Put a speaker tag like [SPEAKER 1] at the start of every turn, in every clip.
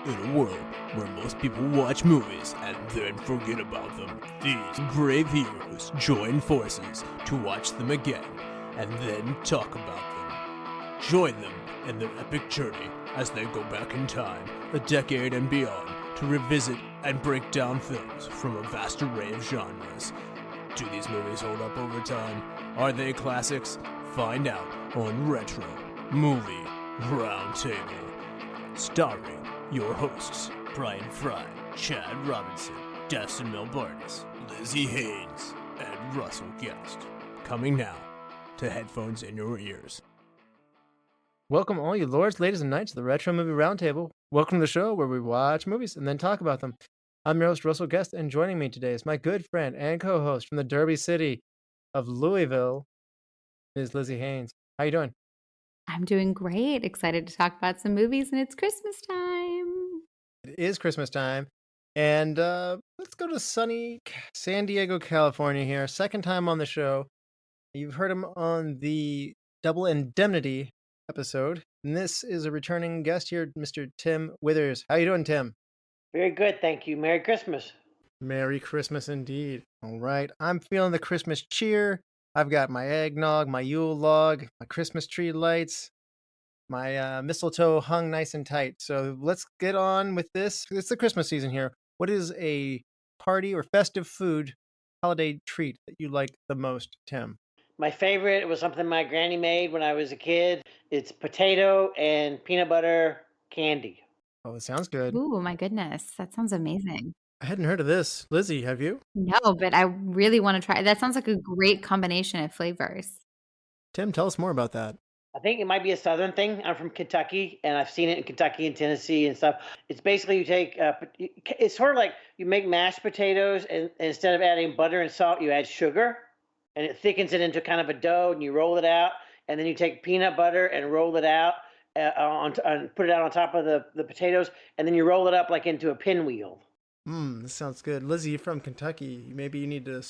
[SPEAKER 1] In a world where most people watch movies and then forget about them, these brave heroes join forces to watch them again and then talk about them. Join them in their epic journey as they go back in time, a decade and beyond, to revisit and break down films from a vast array of genres. Do these movies hold up over time? Are they classics? Find out on Retro Movie Roundtable. Starring your hosts, Brian Fry, Chad Robinson, Dustin Melbartis, Lizzy Haynes, and Russell Guest. Coming now to headphones in your ears.
[SPEAKER 2] Welcome all you lords, ladies, and knights to the Retro Movie Roundtable. Welcome to the show where we watch movies and then talk about them. I'm your host, Russell Guest, and joining me today is my good friend and co-host from the Derby City of Louisville, Ms. Lizzy Haynes. How you doing?
[SPEAKER 3] I'm doing great. Excited to talk about some movies, and it's Christmas time.
[SPEAKER 2] It is Christmas time, and let's go to sunny San Diego, California here. Second time on the show. You've heard him on the Double Indemnity episode, and this is a returning guest here, Mr. Tim Withers. How you doing, Tim?
[SPEAKER 4] Very good, thank you. Merry Christmas.
[SPEAKER 2] Merry Christmas indeed. All right, I'm feeling the Christmas cheer. I've got my eggnog, my Yule log, my Christmas tree lights, my mistletoe hung nice and tight. So let's get on with this. It's the Christmas season here. What is a party or festive food holiday treat that you like the most, Tim?
[SPEAKER 4] My favorite was something my granny made when I was a kid. It's potato and peanut butter candy.
[SPEAKER 2] Oh, it sounds good.
[SPEAKER 3] Ooh, my goodness. That sounds amazing.
[SPEAKER 2] I hadn't heard of this. Lizzy, have you?
[SPEAKER 3] No, but I really want to try. That sounds like a great combination of flavors.
[SPEAKER 2] Tim, tell us more about that.
[SPEAKER 4] I think it might be a southern thing. I'm from Kentucky, and I've seen it in Kentucky and Tennessee and stuff. It's basically you take, it's sort of like you make mashed potatoes, and instead of adding butter and salt, you add sugar, and it thickens it into kind of a dough, and you roll it out, and then you take peanut butter and roll it out, and put it out on top of the potatoes, and then you roll it up like into a pinwheel.
[SPEAKER 2] This sounds good. Lizzy, you're from Kentucky. Maybe you need to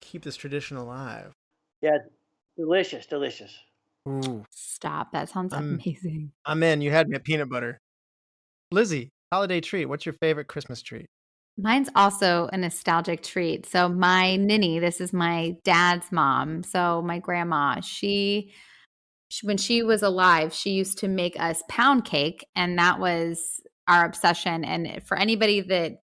[SPEAKER 2] keep this tradition alive.
[SPEAKER 4] Yeah, delicious, delicious.
[SPEAKER 2] Ooh,
[SPEAKER 3] Stop. That sounds amazing.
[SPEAKER 2] I'm in. You had me at peanut butter. Lizzy, holiday treat. What's your favorite Christmas treat?
[SPEAKER 3] Mine's also a nostalgic treat. So my ninny, this is my dad's mom. So my grandma, when she was alive, she used to make us pound cake, and that was our obsession. And for anybody that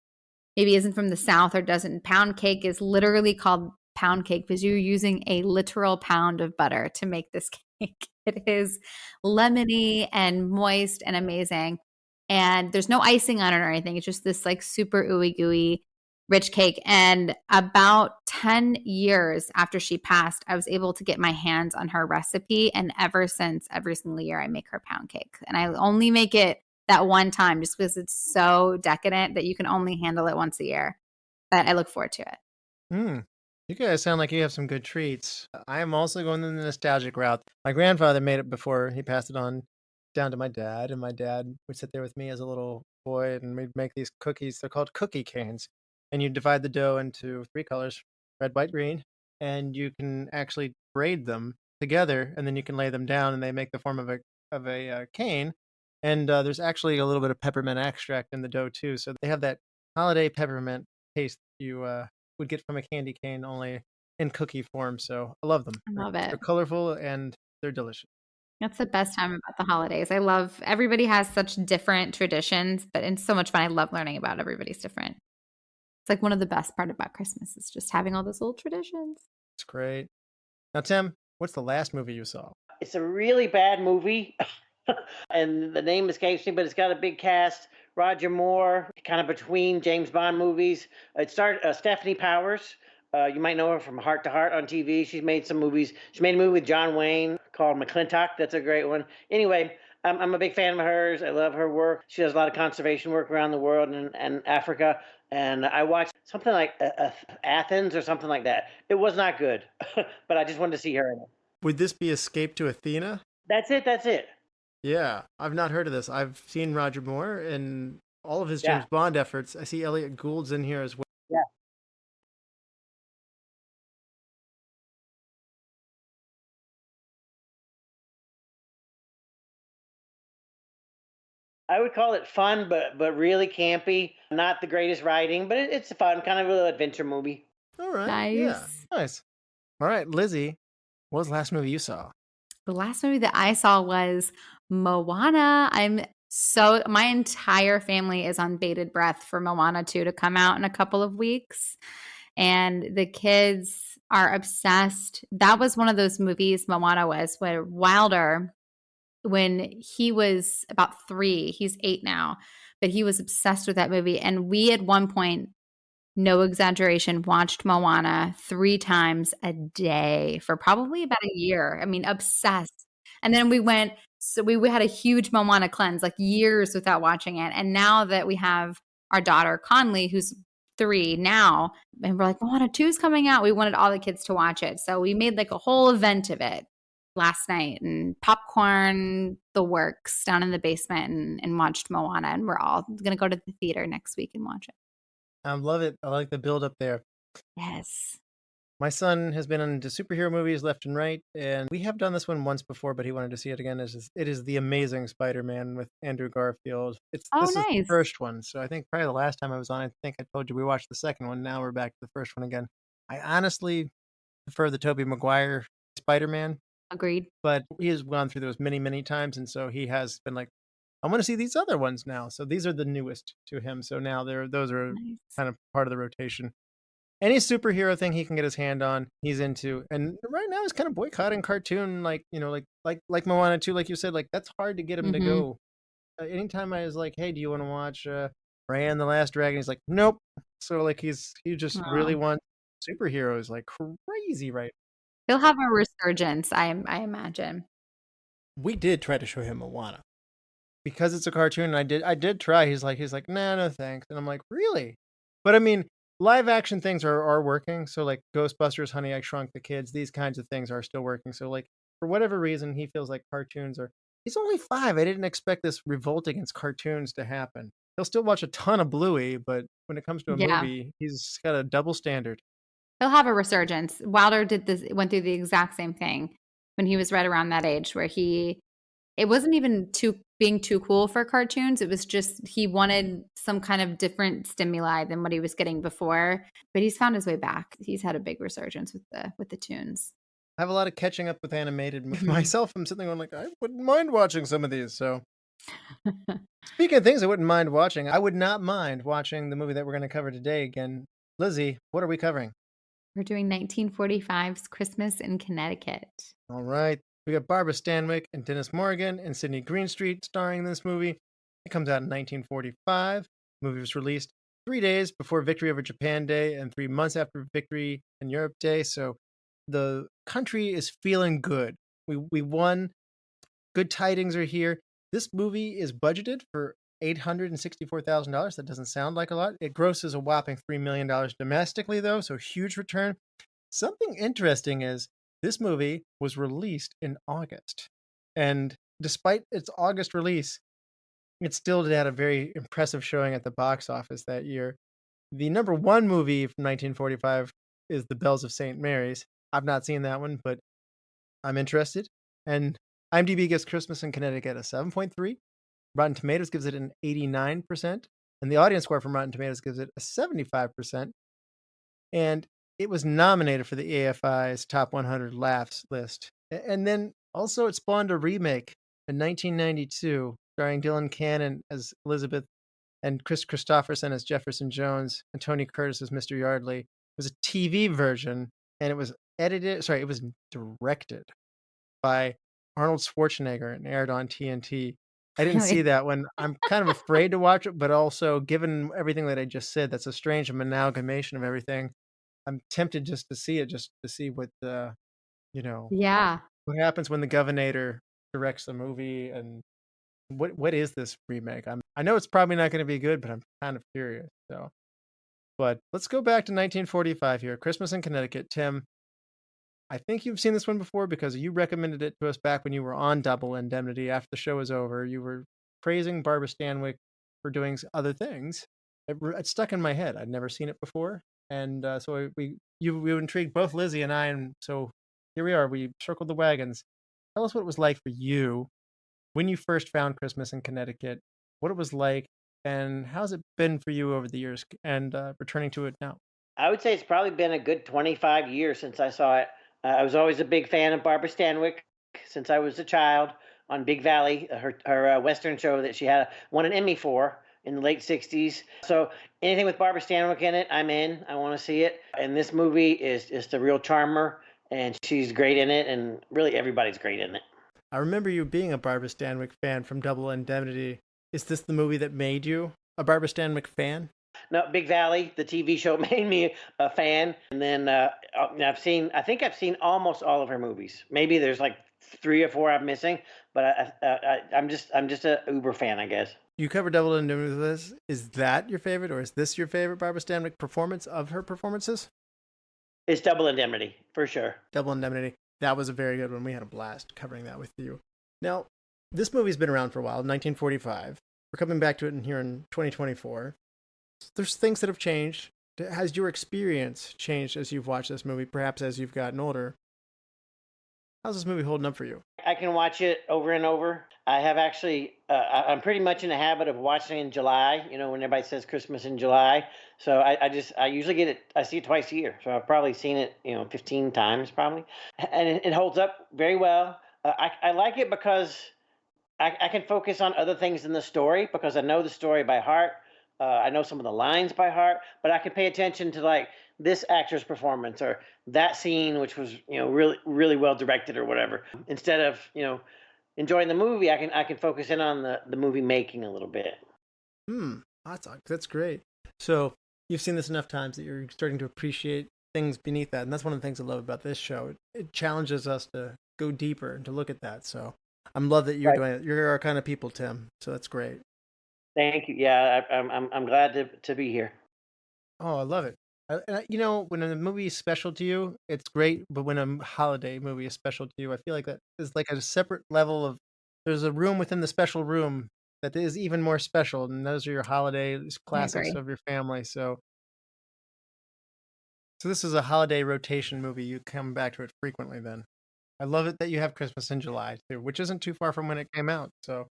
[SPEAKER 3] maybe isn't from the South or doesn't, pound cake is literally called pound cake because you're using a literal pound of butter to make this cake. It is lemony and moist and amazing. And there's no icing on it or anything. It's just this like super ooey gooey rich cake. And about 10 years after she passed, I was able to get my hands on her recipe. And ever since, every single year, I make her pound cake. And I only make it that one time just because it's so decadent that you can only handle it once a year. But I look forward to it.
[SPEAKER 2] You guys sound like you have some good treats. I am also going the nostalgic route. My grandfather made it before he passed it on down to my dad, and my dad would sit there with me as a little boy, and we'd make these cookies. They're called cookie canes, and you divide the dough into 3 colors: red, white, green, and you can actually braid them together, and then you can lay them down, and they make the form of a cane. And there's actually a little bit of peppermint extract in the dough too, so they have that holiday peppermint taste you would get from a candy cane, only in cookie form. So I love them.
[SPEAKER 3] I love it.
[SPEAKER 2] They're colorful and they're delicious.
[SPEAKER 3] That's the best time about the holidays. I love everybody has such different traditions, but it's so much fun. I love learning about everybody's different. It's like one of the best part about Christmas is just having all those old traditions.
[SPEAKER 2] It's great. Now, Tim, what's the last movie you saw?
[SPEAKER 4] It's a really bad movie, and the name escapes me, but it's got a big cast. Roger Moore, kind of between James Bond movies. It starred Stephanie Powers. You might know her from Heart to Heart on TV. She's made some movies. She made a movie with John Wayne called McClintock. That's a great one. Anyway, I'm a big fan of hers. I love her work. She does a lot of conservation work around the world and Africa. And I watched something like Athens or something like that. It was not good, but I just wanted to see her in it.
[SPEAKER 2] Would this be Escape to Athena?
[SPEAKER 4] That's it. That's it.
[SPEAKER 2] Yeah, I've not heard of this. I've seen Roger Moore and all of his James Bond efforts. I see Elliott Gould's in here as well.
[SPEAKER 4] Yeah. I would call it fun, but really campy. Not the greatest writing, but it's a fun kind of a little adventure movie.
[SPEAKER 2] All right. Yeah.
[SPEAKER 3] Nice.
[SPEAKER 2] Nice. All right, Lizzy, what was the last movie you saw?
[SPEAKER 3] The last movie that I saw was Moana. My entire family is on bated breath for Moana 2 to come out in a couple of weeks. And the kids are obsessed. That was one of those movies, Moana was, where Wilder, when he was about 3, he's 8 now, but he was obsessed with that movie. And we at one point, no exaggeration, watched Moana 3 times a day for probably about a year. I mean, obsessed. And then we had a huge Moana cleanse, like years without watching it. And now that we have our daughter Conley, who's 3 now, and we're like, Moana 2 is coming out. We wanted all the kids to watch it. So we made like a whole event of it last night, and popcorn, the works, down in the basement, and watched Moana. And we're all going to go to the theater next week and watch it.
[SPEAKER 2] I love it. I like the build up there.
[SPEAKER 3] Yes.
[SPEAKER 2] My son has been into superhero movies left and right, and we have done this one once before, but he wanted to see it again. It is The Amazing Spider-Man with Andrew Garfield. This is the
[SPEAKER 3] Nice.
[SPEAKER 2] first one, so I think probably the last time I was on, I think I told you we watched the second one. Now we're back to the first one again. I honestly prefer the Tobey Maguire Spider-Man.
[SPEAKER 3] Agreed.
[SPEAKER 2] But he has gone through those many, many times, and so he has been like, I want to see these other ones now. So these are the newest to him. So now those are
[SPEAKER 3] Nice.
[SPEAKER 2] kind of part of the rotation. Any superhero thing he can get his hand on, he's into. And right now he's kind of boycotting cartoon, like Moana 2, like you said, like that's hard to get him to go. Anytime I was like, hey, do you want to watch Raya and the Last Dragon? He's like, nope. So like he just really wants superheroes like crazy right.
[SPEAKER 3] He'll have a resurgence, I imagine.
[SPEAKER 2] We did try to show him Moana. Because it's a cartoon, and I did try. He's like, nah, no thanks. And I'm like, really? But I mean, live action things are working. So like Ghostbusters, Honey, I Shrunk the Kids, these kinds of things are still working. So like for whatever reason, he feels like cartoons are. He's only 5. I didn't expect this revolt against cartoons to happen. He'll still watch a ton of Bluey, but when it comes to a movie, he's got a double standard.
[SPEAKER 3] He'll have a resurgence. Wilder went through the exact same thing when he was right around that age, where it wasn't even being too cool for cartoons. It was just he wanted some kind of different stimuli than what he was getting before. But he's found his way back. He's had a big resurgence with the tunes.
[SPEAKER 2] I have a lot of catching up with animated myself. I'm sitting there going like, I wouldn't mind watching some of these. So speaking of things I wouldn't mind watching, I would not mind watching the movie that we're going to cover today again. Lizzy, what are we covering?
[SPEAKER 3] We're doing 1945's Christmas in Connecticut.
[SPEAKER 2] All right. We got Barbara Stanwyck and Dennis Morgan and Sidney Greenstreet starring in this movie. It comes out in 1945. The movie was released 3 days before Victory over Japan Day and 3 months after Victory in Europe Day. So the country is feeling good. We won. Good tidings are here. This movie is budgeted for $864,000. That doesn't sound like a lot. It grosses a whopping $3 million domestically, though, so huge return. Something interesting is this movie was released in August. And despite its August release, it still had a very impressive showing at the box office that year. The number 1 movie from 1945 is The Bells of St. Mary's. I've not seen that one, but I'm interested. And IMDb gives Christmas in Connecticut a 7.3. Rotten Tomatoes gives it an 89%. And the audience score from Rotten Tomatoes gives it a 75%. And it was nominated for the AFI's Top 100 Laughs list. And then also it spawned a remake in 1992, starring Dylan Cannon as Elizabeth and Chris Christopherson as Jefferson Jones and Tony Curtis as Mr. Yardley. It was a TV version, and it was directed by Arnold Schwarzenegger and aired on TNT. I didn't see that one. I'm kind of afraid to watch it, but also, given everything that I just said, that's a strange amalgamation of everything. I'm tempted just to see what what happens when the Governor directs a movie, and what is this remake? I know it's probably not going to be good, but I'm kind of curious. So, but let's go back to 1945 here. Christmas in Connecticut. Tim, I think you've seen this one before because you recommended it to us back when you were on Double Indemnity after the show was over. You were praising Barbara Stanwyck for doing other things. It stuck in my head. I'd never seen it before. And so we intrigued both Lizzy and I. And so here we are. We circled the wagons. Tell us what it was like for you when you first found Christmas in Connecticut. what it was like, and how's it been for you over the years and returning to it now?
[SPEAKER 4] I would say it's probably been a good 25 years since I saw it. I was always a big fan of Barbara Stanwyck since I was a child on Big Valley, her Western show that she had won an Emmy for in the late 60s. So anything with Barbara Stanwyck in it, I'm in. I want to see it. And this movie is just a real charmer, and she's great in it, and really everybody's great in it.
[SPEAKER 2] I remember you being a Barbara Stanwyck fan from Double Indemnity. Is this the movie that made you a Barbara Stanwyck fan?
[SPEAKER 4] No, Big Valley, the TV show, made me a fan, and then I think I've seen almost all of her movies. Maybe there's like 3 or 4 I'm missing, but I'm just a Uber fan, I guess.
[SPEAKER 2] You cover Double Indemnity with this. Is that your favorite, or is this your favorite Barbara Stanwyck performance of her performances?
[SPEAKER 4] It's Double Indemnity for sure.
[SPEAKER 2] Double Indemnity. That was a very good one. We had a blast covering that with you. Now, this movie's been around for a while, 1945. We're coming back to it here in 2024. There's things that have changed. Has your experience changed as you've watched this movie, perhaps as you've gotten older? How's this movie holding up for you?
[SPEAKER 4] I can watch it over and over. I have actually, I'm pretty much in the habit of watching in July, when everybody says Christmas in July. So I usually get it, I see it twice a year. So I've probably seen it, 15 times probably. And it holds up very well. I like it because I can focus on other things in the story because I know the story by heart. I know some of the lines by heart, but I can pay attention to like this actor's performance or that scene, which was really really well directed or whatever. Instead of enjoying the movie, I can focus in on the movie making a little bit.
[SPEAKER 2] That's great. So you've seen this enough times that you're starting to appreciate things beneath that, and that's one of the things I love about this show. It challenges us to go deeper and to look at that. So I'm love that you're doing it. You're our kind of people, Tim. So that's great.
[SPEAKER 4] Thank you. Yeah, I'm glad to be here.
[SPEAKER 2] Oh, I love it. When a movie is special to you, it's great. But when a holiday movie is special to you, I feel like that is like a separate level of. There's a room within the special room that is even more special, and those are your holiday classics of your family. So this is a holiday rotation movie. You come back to it frequently. Then I love it that you have Christmas in July too, which isn't too far from when it came out. So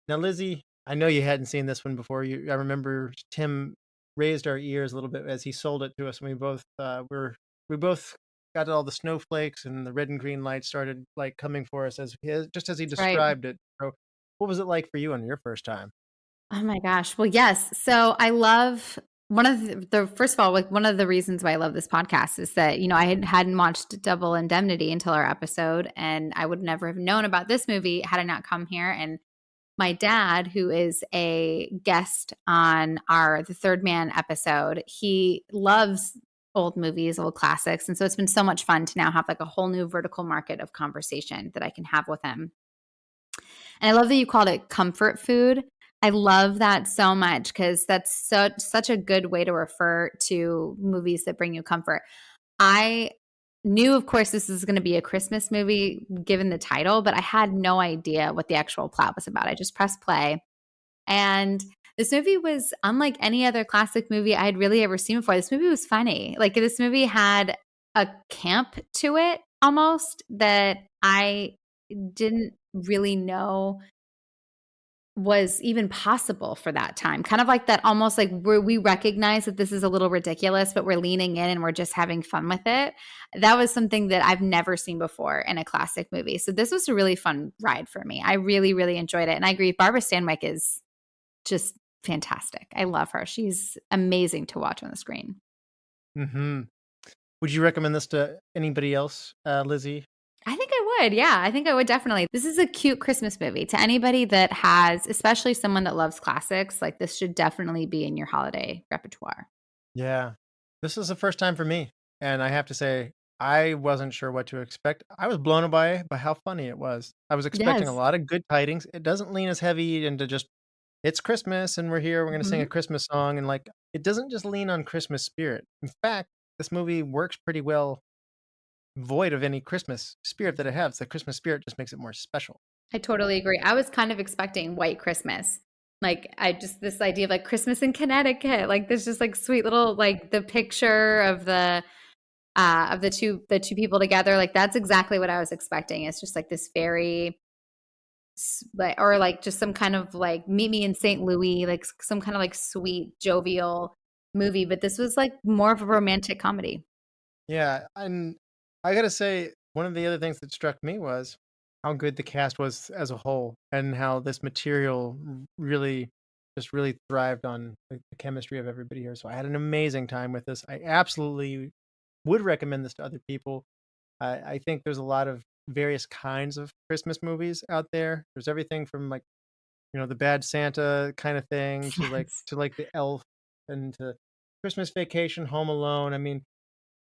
[SPEAKER 2] now, Lizzy, I know you hadn't seen this one before. I remember Tim raised our ears a little bit as he sold it to us, and we both got all the snowflakes and the red and green lights started like coming for us just as he described it. So, what was it like for you on your first time?
[SPEAKER 3] Oh my gosh. Well, yes. So I love one of the first of all, like one of the reasons why I love this podcast is that, I hadn't watched Double Indemnity until our episode, and I would never have known about this movie had I not come here. And my dad, who is a guest on the Third Man episode, he loves old movies, old classics. And so it's been so much fun to now have like a whole new vertical market of conversation that I can have with him. And I love that you called it comfort food. I love that so much because that's such a good way to refer to movies that bring you comfort. I knew, of course, this is going to be a Christmas movie given the title, but I had no idea what the actual plot was about. I just pressed play. And this movie was unlike any other classic movie I had really ever seen before. This movie was funny. Like, this movie had a camp to it almost that I didn't really know was even possible for that time. Kind of like that, almost like where we recognize that this is a little ridiculous, but we're leaning in and we're just having fun with it. That was something that I've never seen before in a classic movie. So this was a really fun ride for me. I really, really enjoyed it. And I agree, Barbara Stanwyck is just fantastic. I love her. She's amazing to watch on the screen.
[SPEAKER 2] Mm-hmm. Would you recommend this to anybody else, Lizzy?
[SPEAKER 3] I think I would. Yeah, I think I would definitely. This is a cute Christmas movie. To anybody that has, especially someone that loves classics, like this should definitely be in your holiday repertoire.
[SPEAKER 2] Yeah. This is the first time for me. And I have to say, I wasn't sure what to expect. I was blown away by how funny it was. I was expecting a lot of good tidings. It doesn't lean as heavy into just, it's Christmas and we're here, we're going to sing a Christmas song. And like, it doesn't just lean on Christmas spirit. In fact, this movie works pretty well void of any Christmas spirit that it has. The Christmas spirit just makes it more special.
[SPEAKER 3] I totally agree. I was kind of expecting White Christmas. Like this idea of like Christmas in Connecticut, like this just like sweet little, like the picture of the two people together. Like that's exactly what I was expecting. It's just like this very like, or like just some kind of like Meet Me in St. Louis, like some kind of like sweet, jovial movie. But this was like more of a romantic comedy.
[SPEAKER 2] Yeah, and I gotta say, one of the other things that struck me was how good the cast was as a whole, and how this material really, just really thrived on the chemistry of everybody here. So I had an amazing time with this. I absolutely would recommend this to other people. I think there's a lot of various kinds of Christmas movies out there. There's everything from like, the Bad Santa kind of thing to
[SPEAKER 3] Yes.
[SPEAKER 2] like the Elf and to Christmas Vacation, Home Alone. I mean,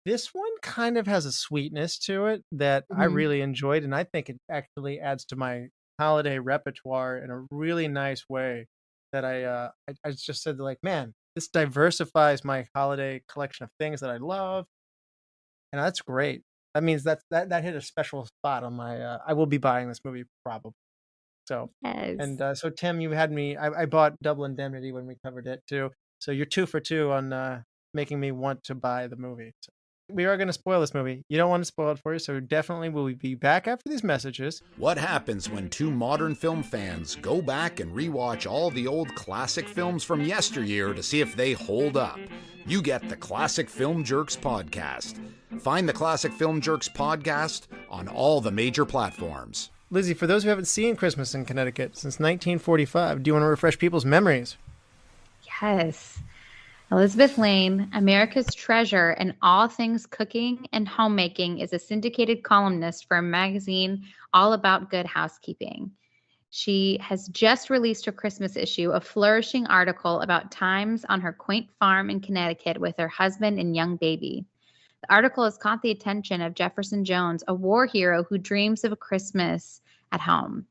[SPEAKER 2] this one kind of has a sweetness to it that I
[SPEAKER 3] Mhm.
[SPEAKER 2] really enjoyed, and I think it actually adds to my holiday repertoire in a really nice way. That I just said like, man, this diversifies my holiday collection of things that I love, and that's great. That means that hit a special spot on my. I will be buying this movie probably. So,
[SPEAKER 3] Yes.
[SPEAKER 2] and so Tim, you had me. I bought Double Indemnity when we covered it too. So you're 2 for 2 on making me want to buy the movie. So we are going to spoil this movie. You don't want to spoil it for you, so definitely we'll be back after these messages.
[SPEAKER 5] What happens when two modern film fans go back and rewatch all the old classic films from yesteryear to see if they hold up? You get the Classic Film Jerks podcast. Find the Classic Film Jerks podcast on all the major platforms.
[SPEAKER 2] Lizzy, for those who haven't seen Christmas in Connecticut since 1945, do you want to refresh people's memories?
[SPEAKER 3] Yes. Elizabeth Lane, America's treasure in all things cooking and homemaking, is a syndicated columnist for a magazine all about good housekeeping. She has just released her Christmas issue, a flourishing article about times on her quaint farm in Connecticut with her husband and young baby. The article has caught the attention of Jefferson Jones, a war hero who dreams of a Christmas at home.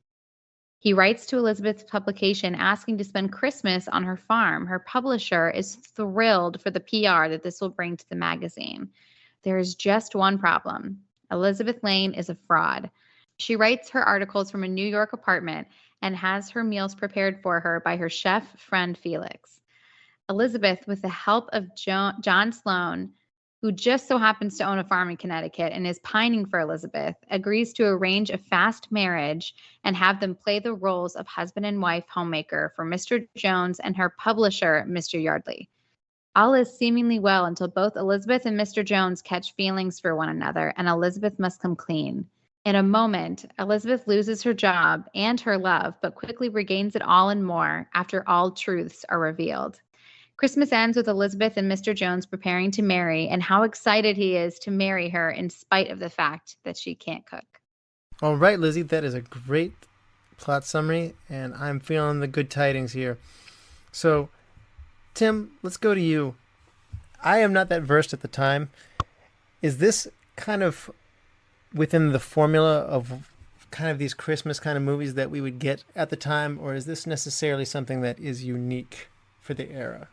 [SPEAKER 3] He writes to Elizabeth's publication asking to spend Christmas on her farm. Her publisher is thrilled for the PR that this will bring to the magazine. There is just one problem. Elizabeth Lane is a fraud. She writes her articles from a New York apartment and has her meals prepared for her by her chef friend Felix. Elizabeth, with the help of John Sloan, who just so happens to own a farm in Connecticut and is pining for Elizabeth, agrees to arrange a fast marriage and have them play the roles of husband and wife homemaker for Mr. Jones and her publisher, Mr. Yardley. All is seemingly well until both Elizabeth and Mr. Jones catch feelings for one another, and Elizabeth must come clean. In a moment, Elizabeth loses her job and her love, but quickly regains it all and more after all truths are revealed. Christmas ends with Elizabeth and Mr. Jones preparing to marry, and how excited he is to marry her in spite of the fact that she can't cook.
[SPEAKER 2] All right, Lizzy, that is a great plot summary, and I'm feeling the good tidings here. So, Tim, let's go to you. I am not that versed at the time. Is this kind of within the formula of kind of these Christmas kind of movies that we would get at the time, or is this necessarily something that is unique for the era?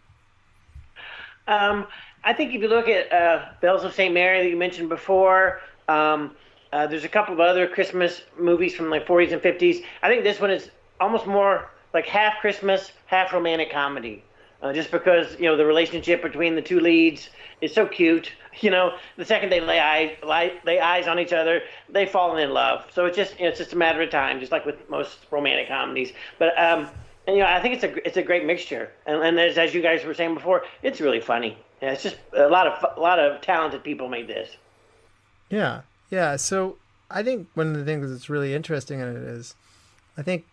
[SPEAKER 4] I think if you look at Bells of St. Mary that you mentioned before, there's a couple of other Christmas movies from like 40s and 50s. I think this one is almost more like half Christmas, half romantic comedy. Just because, the relationship between the two leads is so cute. The second they lay eyes on each other, they fall in love. So it's just a matter of time, just like with most romantic comedies. But I think it's a great mixture. And as you guys were saying before, it's really funny. Yeah, it's just a lot of talented people made this.
[SPEAKER 2] Yeah. So I think one of the things that's really interesting in it is, I think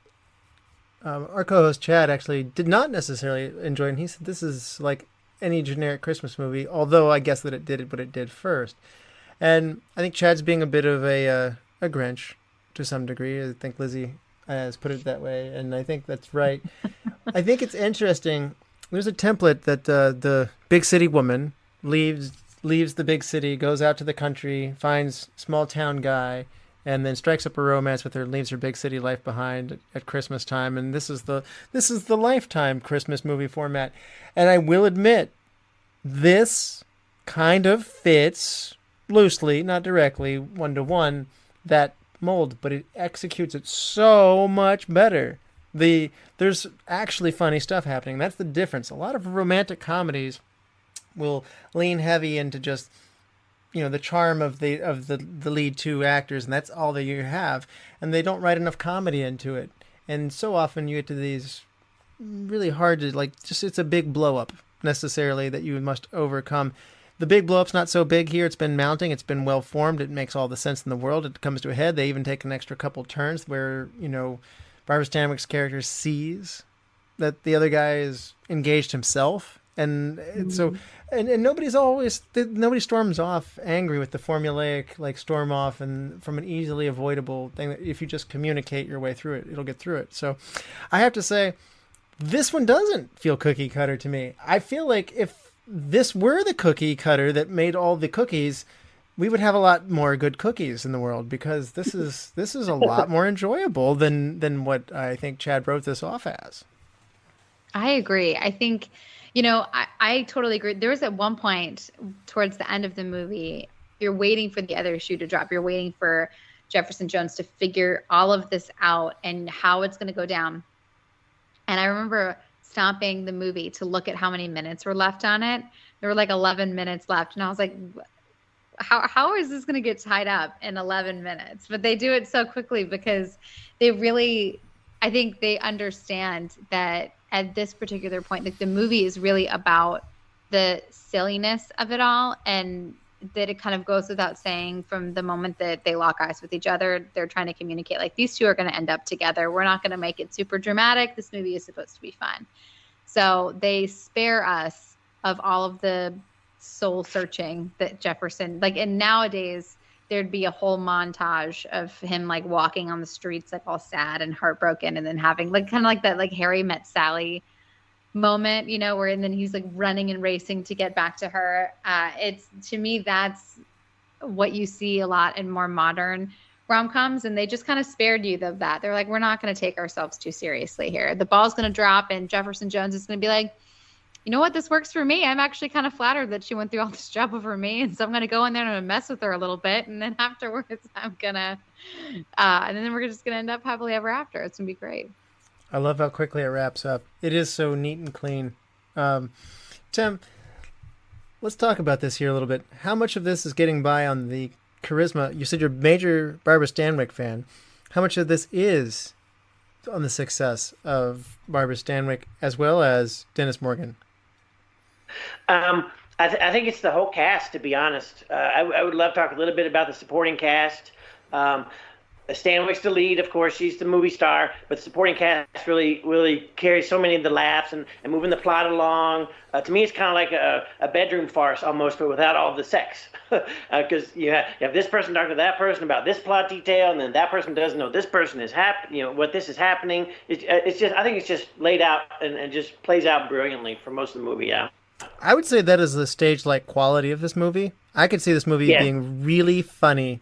[SPEAKER 2] our co-host Chad actually did not necessarily enjoy it. And he said this is like any generic Christmas movie, although I guess that it did what it did first. And I think Chad's being a bit of a Grinch to some degree. I think Lizzy has put it that way, and I think that's right. I think it's interesting. There's a template that the big city woman leaves the big city, goes out to the country, finds small town guy, and then strikes up a romance with her, leaves her big city life behind at Christmas time. And this is the Lifetime Christmas movie format. And I will admit, this kind of fits loosely, not directly, 1-to-1, that mold, but it executes it so much better. There's actually funny stuff happening. That's the difference. A lot of romantic comedies will lean heavy into just the charm of the lead two actors, and that's all that you have, and they don't write enough comedy into it. And so often you get to these really hard to, like, just it's a big blow up necessarily that you must overcome. The big blow up's not so big here. It's been mounting. It's been well formed. It makes all the sense in the world. It comes to a head. They even take an extra couple turns where, Barbara Stanwyck's character sees that the other guy is engaged himself. And so nobody storms off angry with the formulaic, like, storm off and from an easily avoidable thing that if you just communicate your way through it, it'll get through it. So I have to say, this one doesn't feel cookie cutter to me. I feel like if this were the cookie cutter that made all the cookies, we would have a lot more good cookies in the world, because this is a lot more enjoyable than what I think Chad wrote this off as.
[SPEAKER 3] I agree. I think, I totally agree. There was at one point towards the end of the movie, you're waiting for the other shoe to drop. You're waiting for Jefferson Jones to figure all of this out and how it's going to go down. And I remember stopping the movie to look at how many minutes were left on it. There were like 11 minutes left. And I was like, how is this going to get tied up in 11 minutes? But they do it so quickly because they really, I think they understand that at this particular point, like, the movie is really about the silliness of it all, and that it kind of goes without saying from the moment that they lock eyes with each other, they're trying to communicate, like, these two are going to end up together. We're not going to make it super dramatic. This movie is supposed to be fun. So they spare us of all of the soul searching that Jefferson, like, and nowadays there'd be a whole montage of him, like, walking on the streets, like, all sad and heartbroken, and then having, like, kind of like that, like, Harry Met Sally moment, where, and then he's, like, running and racing to get back to her. It's, to me, that's what you see a lot in more modern rom-coms, and they just kind of spared you of that. They're like, we're not going to take ourselves too seriously here. The ball's going to drop, and Jefferson Jones is going to be like, you know what, this works for me. I'm actually kind of flattered that she went through all this trouble for me, and so I'm going to go in there and I'm going to mess with her a little bit, and then afterwards I'm going to, and then we're just going to end up happily ever after. It's going to be great.
[SPEAKER 2] I love how quickly it wraps up. It is so neat and clean. Tim, let's talk about this here a little bit. How much of this is getting by on the charisma? You said you're a major Barbara Stanwyck fan. How much of this is on the success of Barbara Stanwyck as well as Dennis Morgan?
[SPEAKER 4] I think it's the whole cast, to be honest. I would love to talk a little bit about the supporting cast. Stanwyck's the lead, of course. She's the movie star, but the supporting cast really carries so many of the laughs and moving the plot along. To me, it's kind of like a bedroom farce almost, but without all the sex. Because you have this person talking to that person about this plot detail, and then that person doesn't know this person is what this is happening. It's just, I think it's just laid out and just plays out brilliantly for most of the movie. Yeah.
[SPEAKER 2] I would say that is the stage-like quality of this movie. I could see this movie being really funny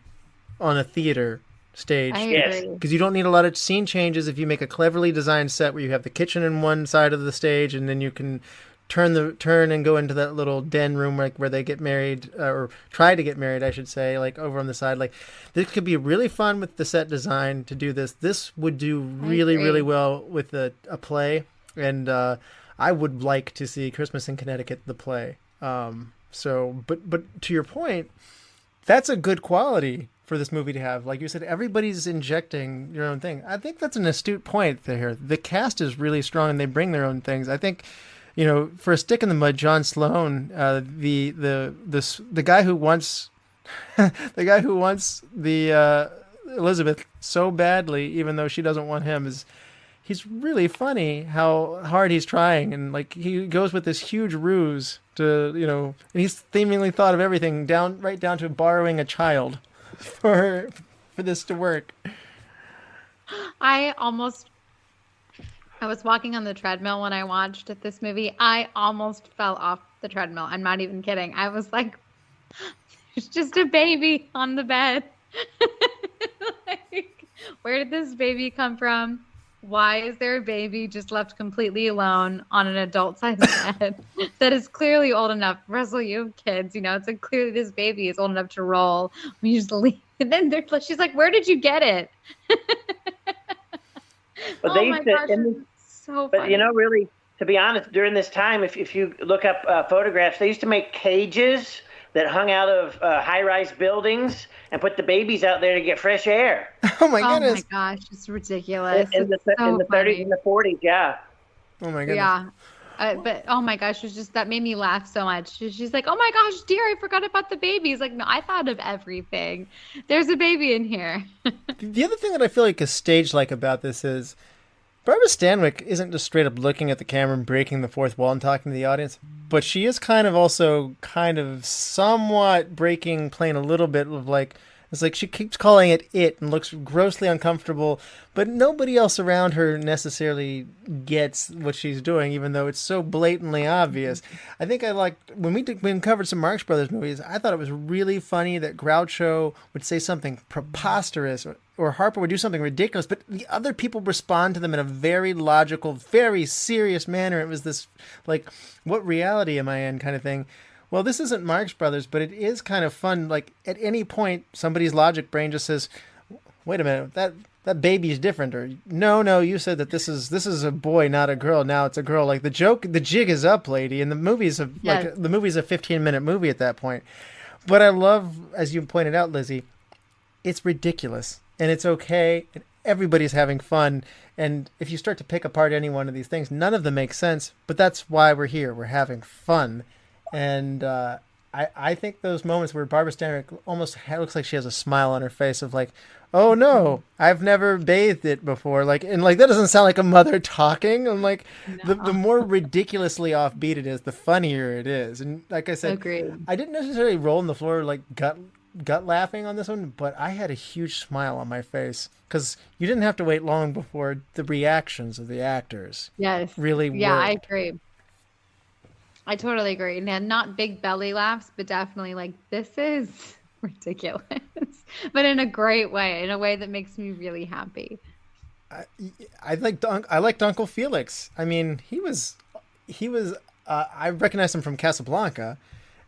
[SPEAKER 2] on a theater stage. Because you don't need a lot of scene changes if you make a cleverly designed set where you have the kitchen in one side of the stage, and then you can turn and go into that little den room, like, where they get married, or try to get married, I should say, like, over on the side. Like, this could be really fun with the set design to do this. This would do really, really well with a play, and I would like to see Christmas in Connecticut, the play. But to your point, that's a good quality for this movie to have. Like you said, everybody's injecting your own thing. I think that's an astute point there. The cast is really strong, and they bring their own things. I think, for a stick in the mud, John Sloan, the guy who wants the Elizabeth so badly, even though she doesn't want him, he's really funny how hard he's trying, and, like, he goes with this huge ruse to, and he's seemingly thought of everything right down to borrowing a child for this to work.
[SPEAKER 3] I was walking on the treadmill when I watched this movie. I almost fell off the treadmill. I'm not even kidding. I was like, there's just a baby on the bed. Like, where did this baby come from? Why is there a baby just left completely alone on an adult-sized bed that is clearly old enough? Russell, you have kids, it's like, clearly this baby is old enough to roll. We just leave. And then she's like, where did you get it?
[SPEAKER 4] But so funny. But, really, to be honest, during this time, if you look up photographs, they used to make cages that hung out of high-rise buildings and put the babies out there to get fresh air.
[SPEAKER 2] Oh my
[SPEAKER 3] Oh
[SPEAKER 2] goodness.
[SPEAKER 3] my gosh, it's ridiculous.
[SPEAKER 4] In
[SPEAKER 3] It's so
[SPEAKER 4] the 30s and the 40s, yeah.
[SPEAKER 2] Oh my goodness.
[SPEAKER 3] Yeah. But oh my gosh, that made me laugh so much. She's like, "Oh my gosh, dear, I forgot about the baby." He's like, "No, I thought of everything. There's a baby in here."
[SPEAKER 2] The other thing that I feel like is stage-like about this is Barbara Stanwyck isn't just straight up looking at the camera and breaking the fourth wall and talking to the audience, but she is kind of somewhat playing a little bit of like, it's like she keeps calling it and looks grossly uncomfortable, but nobody else around her necessarily gets what she's doing, even though it's so blatantly obvious. I think I liked, when we covered some Marx Brothers movies, I thought it was really funny that Groucho would say something preposterous or Harper would do something ridiculous, but the other people respond to them in a very logical, very serious manner. It was this, like, what reality am I in kind of thing. Well, this isn't Marx Brothers, but it is kind of fun. Like, at any point, somebody's logic brain just says, wait a minute, that baby's different. Or, no, you said that this is a boy, not a girl. Now it's a girl. Like, the jig is up, lady. And the movie's the movie's a 15-minute movie at that point. But I love, as you pointed out, Lizzy, it's ridiculous. And it's okay. And everybody's having fun. And if you start to pick apart any one of these things, none of them make sense. But that's why we're here. We're having fun. And I think those moments where Barbara Stanwyck almost looks like she has a smile on her face of like, oh no, I've never bathed it before. Like, and like, that doesn't sound like a mother talking. I'm like, no. the more ridiculously offbeat it is, the funnier it is. And like I said,
[SPEAKER 3] Agreed.
[SPEAKER 2] I didn't necessarily roll on the floor like gut laughing on this one, but I had a huge smile on my face because you didn't have to wait long before the reactions of the actors.
[SPEAKER 3] Yes.
[SPEAKER 2] Really
[SPEAKER 3] Yeah,
[SPEAKER 2] worked.
[SPEAKER 3] I agree. I totally agree. And not big belly laughs, but definitely like, this is ridiculous, but in a great way, in a way that makes me really happy.
[SPEAKER 2] I liked Uncle Felix. I mean, he was I recognized him from Casablanca,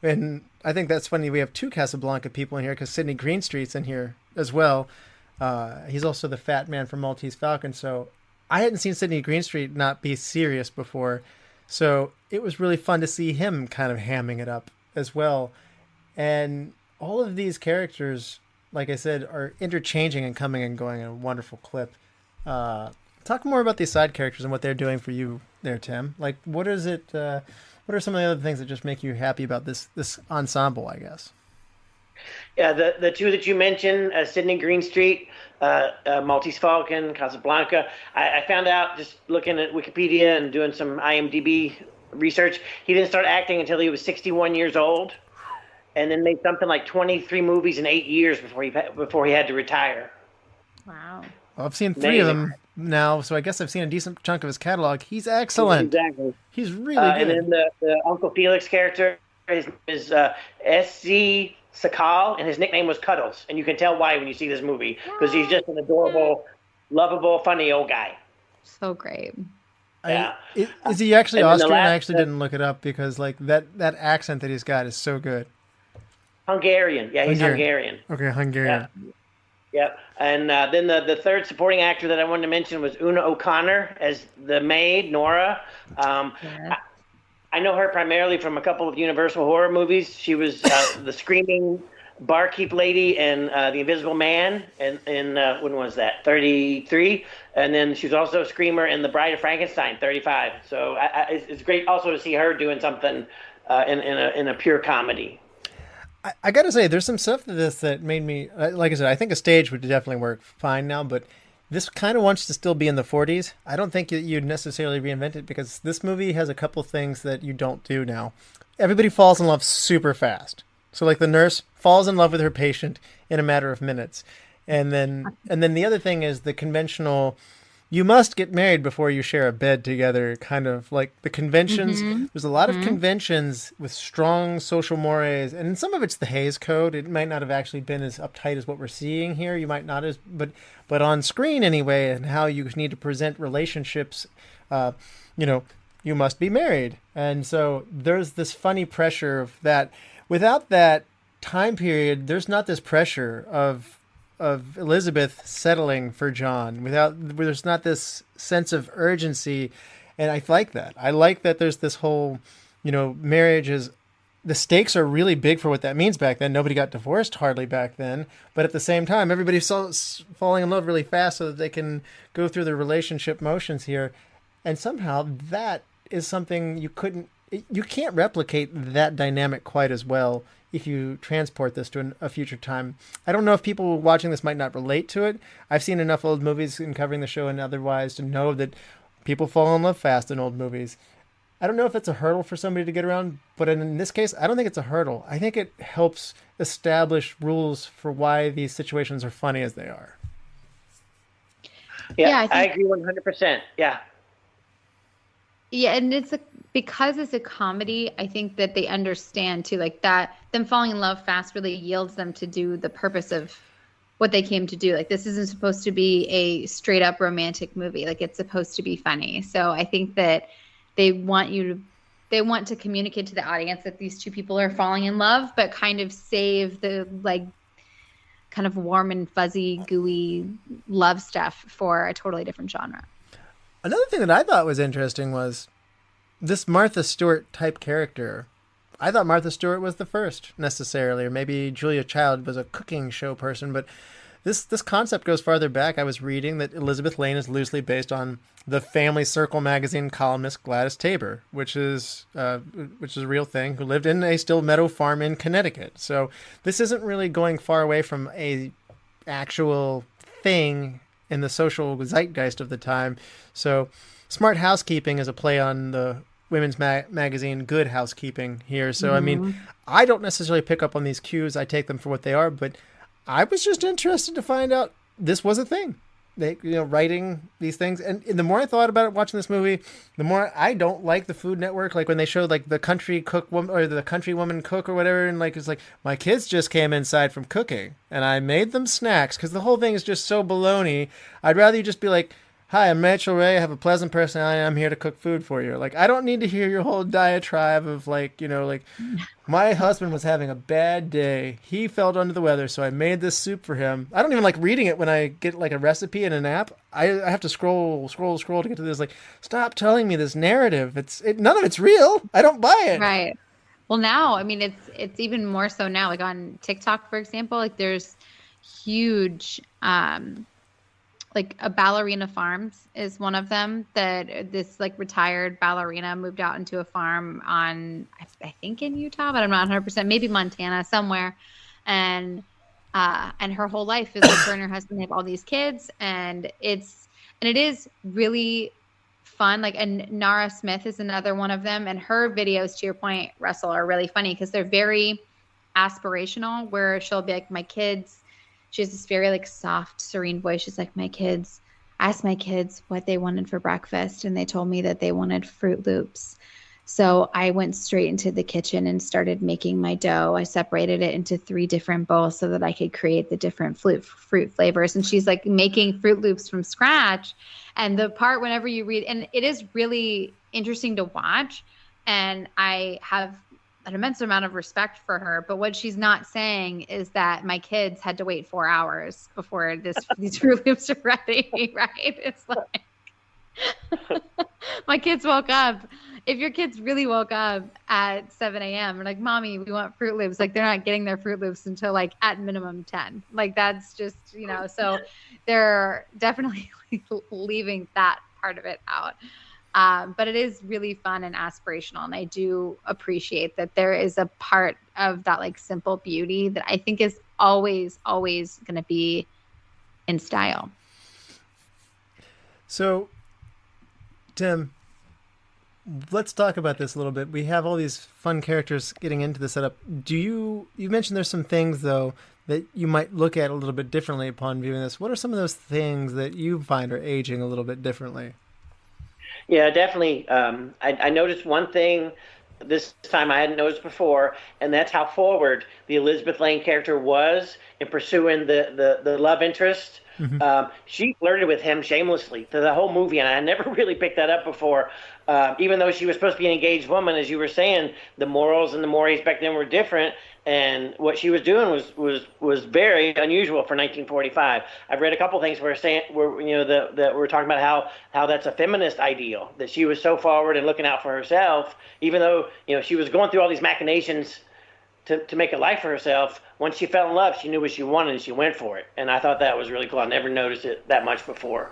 [SPEAKER 2] and I think that's funny. We have two Casablanca people in here because Sidney Greenstreet's in here as well. He's also the fat man from Maltese Falcon. So I hadn't seen Sidney Greenstreet not be serious before. So it was really fun to see him kind of hamming it up as well. And all of these characters, like I said, are interchanging and coming and going in a wonderful clip. Talk more about these side characters and what they're doing for you there, Tim. Like, what is it? What are some of the other things that just make you happy about this ensemble, I guess?
[SPEAKER 4] Yeah, the two that you mentioned, Sidney Greenstreet, Maltese Falcon, Casablanca. I found out just looking at Wikipedia and doing some IMDb research, he didn't start acting until he was 61 years old, and then made something like 23 movies in 8 years before he had to retire.
[SPEAKER 3] Wow.
[SPEAKER 2] Well, I've seen 3 of them now, so I guess I've seen a decent chunk of his catalog. He's excellent.
[SPEAKER 4] Exactly.
[SPEAKER 2] He's really good.
[SPEAKER 4] And then the Uncle Felix character is S.C. Sakall, and his nickname was Cuddles, and you can tell why when you see this movie, because he's just an adorable, lovable, funny old guy.
[SPEAKER 3] So great.
[SPEAKER 4] Yeah.
[SPEAKER 2] Is he actually Austrian? I actually didn't look it up because like that accent that he's got is so good.
[SPEAKER 4] Hungarian. Yeah, he's Hungarian.
[SPEAKER 2] Okay, Hungarian.
[SPEAKER 4] Yeah. And then the third supporting actor that I wanted to mention was Una O'Connor as the maid, Nora. I know her primarily from a couple of Universal horror movies. She was the screaming barkeep lady in The Invisible Man, and when was that? 33. And then she was also a screamer in The Bride of Frankenstein, 35. So it's great also to see her doing something in a pure comedy.
[SPEAKER 2] I got to say, there's some stuff to this that made me, like I said, I think a stage would definitely work fine now, but this kind of wants to still be in the 40s. I don't think you'd necessarily reinvent it because this movie has a couple things that you don't do now. Everybody falls in love super fast. So like the nurse falls in love with her patient in a matter of minutes. And then the other thing is the conventional, you must get married before you share a bed together, kind of like the conventions. Mm-hmm. There's a lot of conventions with strong social mores, and some of it's the Hayes Code. It might not have actually been as uptight as what we're seeing here. You might not as, but on screen anyway, and how you need to present relationships, you must be married. And so there's this funny pressure of that. Without that time period, there's not this pressure of Elizabeth settling for John. There's not this sense of urgency, and I like that. I like that there's this whole, marriage is the stakes are really big for what that means back then. Nobody got divorced hardly back then, but at the same time, everybody's falling in love really fast so that they can go through the relationship motions here. And somehow that is something you can't replicate that dynamic quite as well if you transport this to a future time. I don't know if people watching this might not relate to it. I've seen enough old movies in covering the show and otherwise to know that people fall in love fast in old movies. I don't know if it's a hurdle for somebody to get around, but in this case, I don't think it's a hurdle. I think it helps establish rules for why these situations are funny as they are.
[SPEAKER 4] Yeah, I agree 100%. Yeah.
[SPEAKER 3] Yeah, and because it's a comedy, I think that they understand too, like that them falling in love fast really yields them to do the purpose of what they came to do. Like, this isn't supposed to be a straight up romantic movie. Like, it's supposed to be funny. So I think that they want to communicate to the audience that these two people are falling in love, but kind of save the like kind of warm and fuzzy, gooey love stuff for a totally different genre.
[SPEAKER 2] Another thing that I thought was interesting was this Martha Stewart type character. I thought Martha Stewart was the first necessarily, or maybe Julia Child was a cooking show person, but this concept goes farther back. I was reading that Elizabeth Lane is loosely based on the Family Circle magazine columnist Gladys Tabor, which is a real thing, who lived in a still meadow farm in Connecticut. So this isn't really going far away from a actual thing in the social zeitgeist of the time. So Smart Housekeeping is a play on the women's magazine Good Housekeeping here. So, I mean, I don't necessarily pick up on these cues. I take them for what they are, but I was just interested to find out this was a thing. They, writing these things. And the more I thought about it watching this movie, the more I don't like the Food Network. Like when they showed like the country cook woman or the country woman cook or whatever. And like, it's like, my kids just came inside from cooking and I made them snacks, because the whole thing is just so baloney. I'd rather you just be like, hi, I'm Rachel Ray. I have a pleasant personality. I'm here to cook food for you. Like, I don't need to hear your whole diatribe of like, like my husband was having a bad day. He felt under the weather, so I made this soup for him. I don't even like reading it when I get like a recipe in an app. I have to scroll to get to this. Like, stop telling me this narrative. None of it's real. I don't buy it.
[SPEAKER 3] Right. Well, now, I mean, it's even more so now. Like on TikTok, for example, like there's huge. Like a Ballerina Farms is one of them, that this like retired ballerina moved out into a farm on, I think in Utah, but I'm not 100%, maybe Montana somewhere. And her whole life is like her and her husband have all these kids, and it is really fun. Like, and Nara Smith is another one of them. And her videos, to your point, Russell, are really funny because they're very aspirational, where she'll be like, my kids, she has this very like soft, serene voice. She's like, I asked my kids what they wanted for breakfast, and they told me that they wanted Fruit Loops. So I went straight into the kitchen and started making my dough. I separated it into 3 different bowls so that I could create the different fruit flavors. And she's like making Fruit Loops from scratch. And the part whenever you read, and it is really interesting to watch. And I have an immense amount of respect for her, but what she's not saying is that my kids had to wait 4 hours before these Fruit Loops are ready, right? It's like my kids woke up. If your kids really woke up at 7 a.m. and like, mommy, we want Fruit Loops, like they're not getting their Fruit Loops until like at minimum 10. Like that's just, so they're definitely leaving that part of it out. But it is really fun and aspirational. And I do appreciate that there is a part of that like simple beauty that I think is always, always going to be in style.
[SPEAKER 2] So, Tim, let's talk about this a little bit. We have all these fun characters getting into the setup. You mentioned there's some things though that you might look at a little bit differently upon viewing this. What are some of those things that you find are aging a little bit differently?
[SPEAKER 4] Yeah, definitely. I noticed one thing this time I hadn't noticed before, and that's how forward the Elizabeth Lane character was in pursuing the love interest She flirted with him shamelessly through the whole movie, and I never really picked that up before. Even though she was supposed to be an engaged woman, as you were saying, the morals and the mores back then were different, and what she was doing was very unusual for 1945. I've read a couple things where that we're talking about how that's a feminist ideal, that she was so forward and looking out for herself, even though she was going through all these machinations to make a life for herself. Once she fell in love, she knew what she wanted and she went for it. And I thought that was really cool. I never noticed it that much before.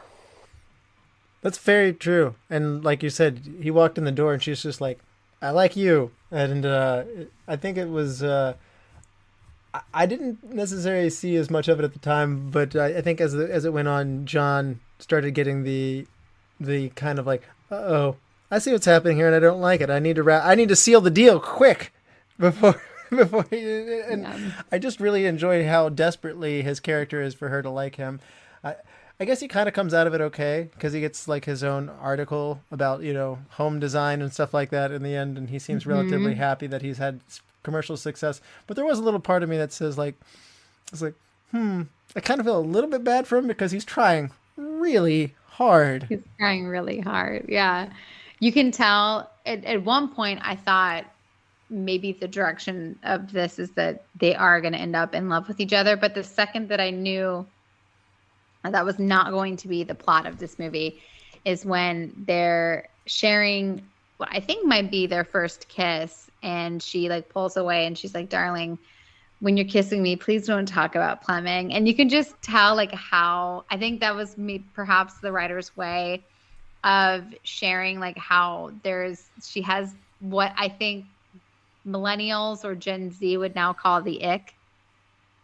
[SPEAKER 2] That's very true. And like you said, he walked in the door and she's just like, I like you. And I think it was, I didn't necessarily see as much of it at the time, but I think as it went on, John started getting the kind of like, uh-oh, I see what's happening here and I don't like it. I need to seal the deal quick before I just really enjoy how desperately his character is for her to like him. I guess he kind of comes out of it okay, because he gets like his own article about home design and stuff like that in the end, and he seems relatively happy that he's had commercial success. But there was a little part of me that says I kind of feel a little bit bad for him because he's trying really hard.
[SPEAKER 3] He's trying really hard. Yeah, you can tell. At one point, I thought maybe the direction of this is that they are going to end up in love with each other. But the second that I knew that was not going to be the plot of this movie is when they're sharing what I think might be their first kiss, and she like pulls away and she's like, darling, when you're kissing me, please don't talk about plumbing. And you can just tell like how, I think that was perhaps the writer's way of sharing like how she has what I think millennials or Gen Z would now call the ick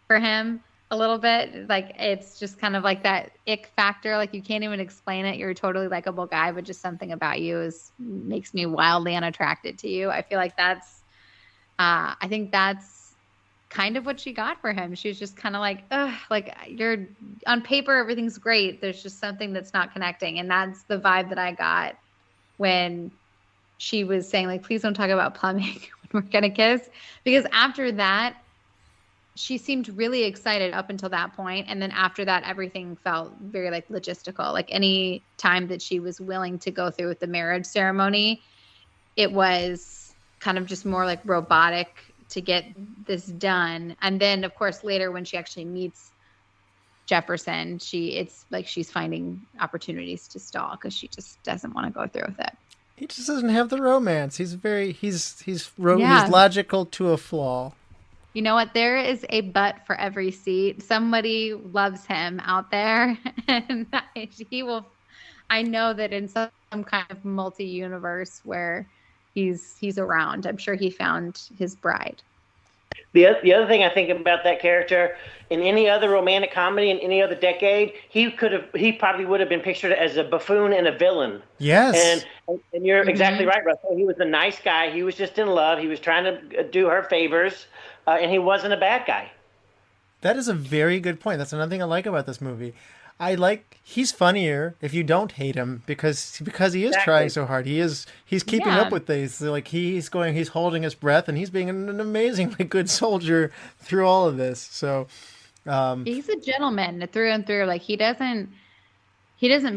[SPEAKER 3] for him a little bit. Like it's just kind of like that ick factor. Like you can't even explain it. You're a totally likable guy, but just something about you makes me wildly unattracted to you. I feel like I think that's kind of what she got for him. She was just kind of like, ugh, like you're on paper, everything's great. There's just something that's not connecting. And that's the vibe that I got when she was saying like, please don't talk about plumbing when we're going to kiss. Because after that, she seemed really excited up until that point. And then after that, everything felt very like logistical. Like any time that she was willing to go through with the marriage ceremony, it was kind of just more like robotic to get this done. And then of course, later when she actually meets Jefferson, it's like she's finding opportunities to stall because she just doesn't want to go through with it.
[SPEAKER 2] He just doesn't have the romance. He's logical to a flaw.
[SPEAKER 3] You know what? There is a butt for every seat. Somebody loves him out there, and he will. I know that in some kind of multi-universe where he's around, I'm sure he found his bride.
[SPEAKER 4] The other thing I think about that character, in any other romantic comedy in any other decade, he probably would have been pictured as a buffoon and a villain.
[SPEAKER 2] Yes.
[SPEAKER 4] And you're exactly right, Russell. He was a nice guy. He was just in love. He was trying to do her favors, and he wasn't a bad guy.
[SPEAKER 2] That is a very good point. That's another thing I like about this movie. He's funnier if you don't hate him because he is trying so hard. He's keeping up with these. Like he's holding his breath, and he's being an amazingly good soldier through all of this. So
[SPEAKER 3] he's a gentleman through and through. Like he doesn't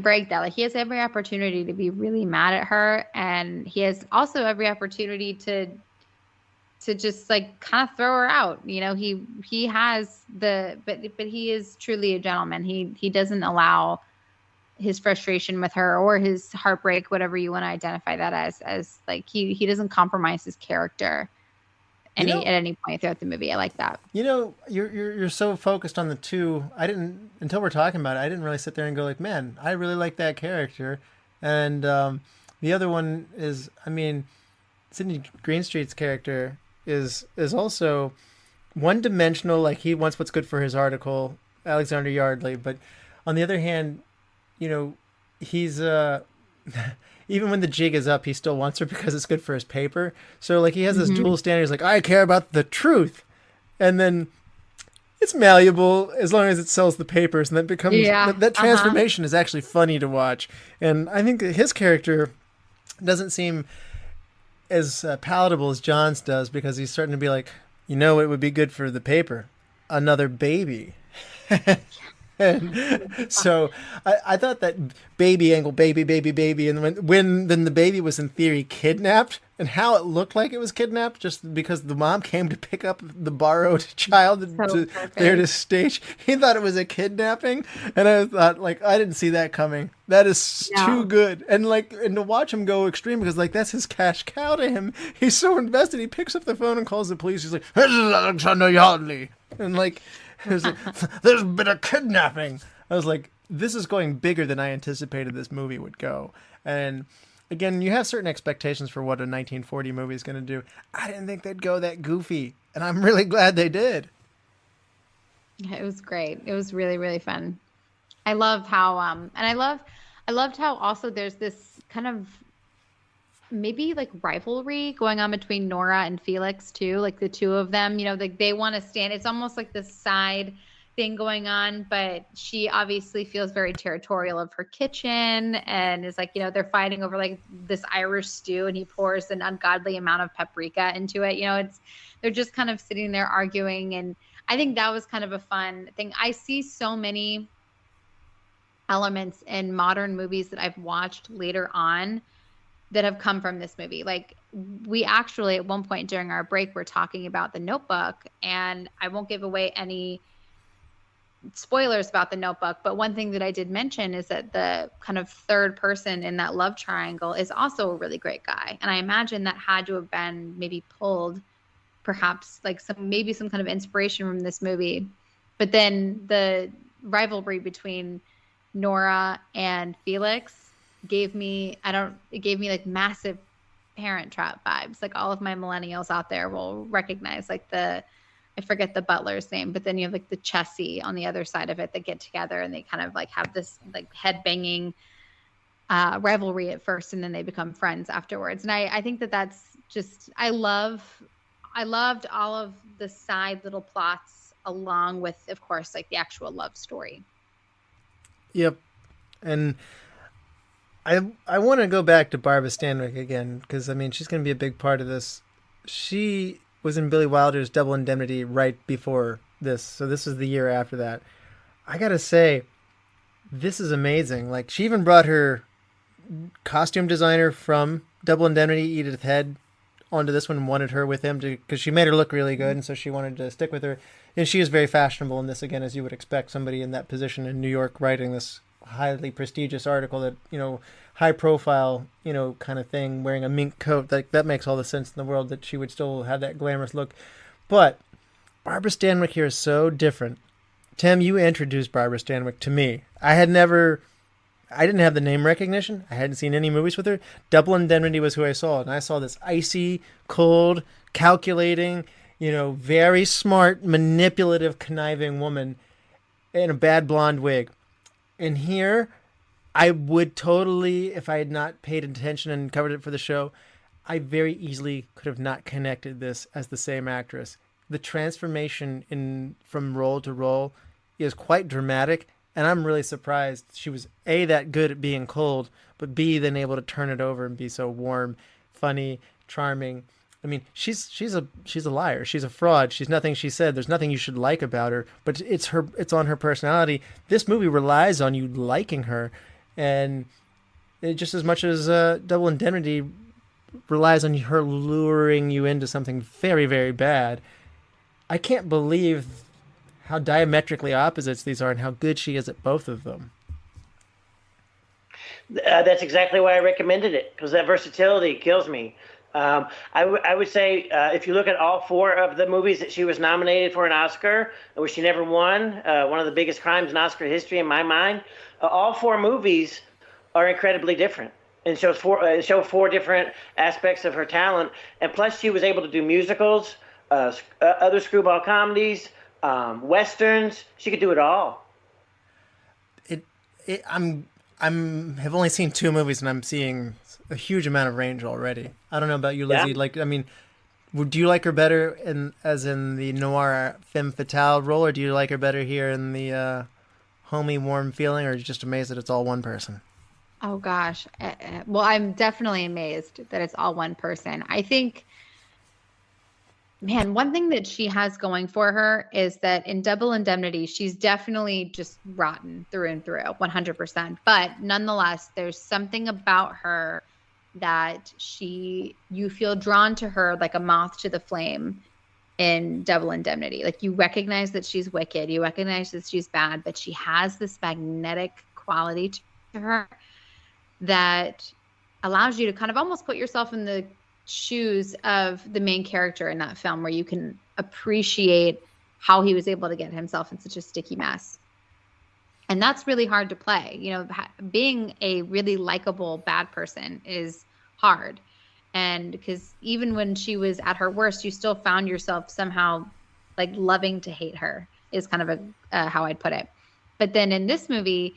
[SPEAKER 3] break that. Like he has every opportunity to be really mad at her, and he has also every opportunity to just like kind of throw her out. He has but he is truly a gentleman. He doesn't allow his frustration with her or his heartbreak, whatever you want to identify that as like he doesn't compromise his character at any point throughout the movie. I like that.
[SPEAKER 2] You're so focused on the two. Until we're talking about it, I didn't really sit there and go like, man, I really like that character. And the other one is, Sidney Greenstreet's character is also one-dimensional. Like he wants what's good for his article, Alexander Yardley. But on the other hand, he's even when the jig is up, he still wants her because it's good for his paper. So like he has this dual standard. He's like, I care about the truth, and then it's malleable as long as it sells the papers, and that becomes that transformation is actually funny to watch. And I think that his character doesn't seem as palatable as John's does because he's starting to be like, it would be good for the paper, another baby. And so I thought that baby angle, baby, and when then the baby was in theory kidnapped, and how it looked like it was kidnapped just because the mom came to pick up the borrowed child there to stage. He thought it was a kidnapping, and I thought, like, I didn't see that coming. That is too good. And to watch him go extreme, because like that's his cash cow to him. He's so invested. He picks up the phone and calls the police. He's like, "This is Alexander Yardley," and like, there's been a kidnapping. I was like, this is going bigger than I anticipated this movie would go. And again, you have certain expectations for what a 1940 movie is going to do. I didn't think they'd go that goofy, and I'm really glad they did.
[SPEAKER 3] Yeah, it was great. It was really, really fun. I love how, and I loved how also there's this kind of maybe like rivalry going on between Nora and Felix too. Like the two of them, like they want to stand. It's almost like this side thing going on, but she obviously feels very territorial of her kitchen and is like, they're fighting over like this Irish stew, and he pours an ungodly amount of paprika into it. They're just kind of sitting there arguing, and I think that was kind of a fun thing. I see so many elements in modern movies that I've watched later on that have come from this movie. Like we actually at one point during our break were talking about The Notebook, and I won't give away any spoilers about The Notebook, but one thing that I did mention is that the kind of third person in that love triangle is also a really great guy. And I imagine that had to have been maybe pulled perhaps like some kind of inspiration from this movie. But then the rivalry between Nora and Felix gave me like massive Parent Trap vibes. Like all of my millennials out there will recognize like I forget the butler's name, but then you have like the Chessie on the other side of it that get together and they kind of like have this like head banging rivalry at first, and then they become friends afterwards. And I think that's just, I loved all of the side little plots along with, of course, like the actual love story.
[SPEAKER 2] Yep. And I want to go back to Barbara Stanwyck again, because I mean, she's going to be a big part of this. She was in Billy Wilder's Double Indemnity right before this, so this is the year after that. I gotta say, this is amazing. Like, she even brought her costume designer from Double Indemnity, Edith Head, onto this one and wanted her with him because she made her look really good, and so she wanted to stick with her. And she is very fashionable in this, again, as you would expect somebody in that position in New York writing this highly prestigious article that, high profile, kind of thing, wearing a mink coat. That makes all the sense in the world that she would still have that glamorous look. But Barbara Stanwyck here is so different. Tim, you introduced Barbara Stanwyck to me. I didn't have the name recognition. I hadn't seen any movies with her. Double Indemnity was who I saw, and I saw this icy, cold, calculating, very smart, manipulative, conniving woman in a bad blonde wig. And here, I would totally, if I had not paid attention and covered it for the show, I very easily could have not connected this as the same actress. The transformation from role to role is quite dramatic, and I'm really surprised she was A, that good at being cold, but B, then able to turn it over and be so warm, funny, charming. I mean, she's a liar. She's a fraud. She's nothing she said. There's nothing you should like about her, but it's on her personality. This movie relies on you liking her, and just as much as Double Indemnity relies on her luring you into something very, very bad. I can't believe how diametrically opposites these are and how good she is at both of them.
[SPEAKER 4] That's exactly why I recommended it, because that versatility kills me. I would say if you look at all four of the movies that she was nominated for an Oscar, which she never won, one of the biggest crimes in Oscar history in my mind, all four movies are incredibly different and show four different aspects of her talent. And plus, she was able to do musicals, other screwball comedies, westerns. She could do it all.
[SPEAKER 2] Have only seen two movies, and I'm seeing a huge amount of range already. I don't know about you, Lizzy. Yeah. Do you like her better in the noir femme fatale role, or do you like her better here in the homey, warm feeling, or are you just amazed that it's all one person?
[SPEAKER 3] Oh, gosh. Well, I'm definitely amazed that it's all one person. I think Man, one thing that she has going for her is that in Double Indemnity, she's definitely just rotten through and through, 100%. But nonetheless, there's something about her that you feel drawn to her like a moth to the flame in Double Indemnity. Like, you recognize that she's wicked, you recognize that she's bad, but she has this magnetic quality to her that allows you to kind of almost put yourself in the shoes of the main character in that film, where you can appreciate how he was able to get himself in such a sticky mess. And that's really hard to play. You know, being a really likable bad person is hard. And because even when she was at her worst, you still found yourself somehow like loving to hate her, is kind of how I'd put it. But then in this movie,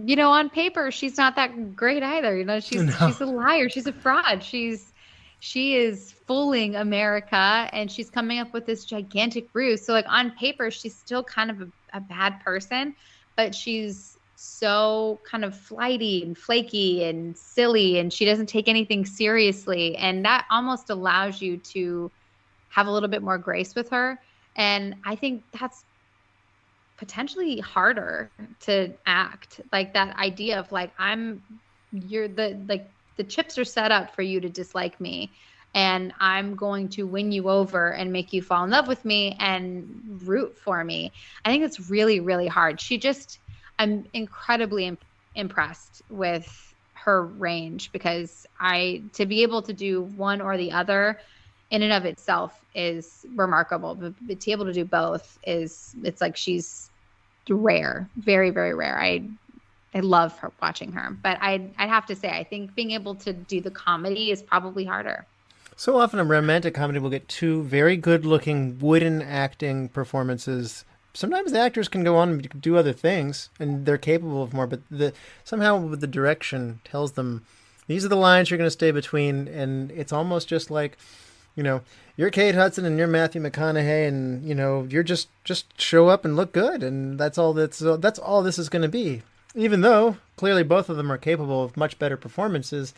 [SPEAKER 3] you know, on paper, she's not that great either. You know, she's a liar. She's a fraud. She is fooling America, and she's coming up with this gigantic ruse. So like on paper, she's still kind of a bad person, but she's so kind of flighty and flaky and silly, and she doesn't take anything seriously. And that almost allows you to have a little bit more grace with her. And I think that's potentially harder to act, like that idea of like, the chips are set up for you to dislike me, and I'm going to win you over and make you fall in love with me and root for me. I think it's really, really hard. I'm incredibly impressed with her range, because to be able to do one or the other in and of itself is remarkable, but to be able to do both it's like she's rare, very, very rare. I love her, watching her, but I'd have to say, I think being able to do the comedy is probably harder.
[SPEAKER 2] So often a romantic comedy will get two very good-looking wooden acting performances. Sometimes the actors can go on and do other things, and they're capable of more, but somehow with the direction tells them, these are the lines you're going to stay between, and it's almost just like, you know, you're Kate Hudson and you're Matthew McConaughey, and, you know, you're just show up and look good, and that's all this is going to be. Even though clearly both of them are capable of much better performances,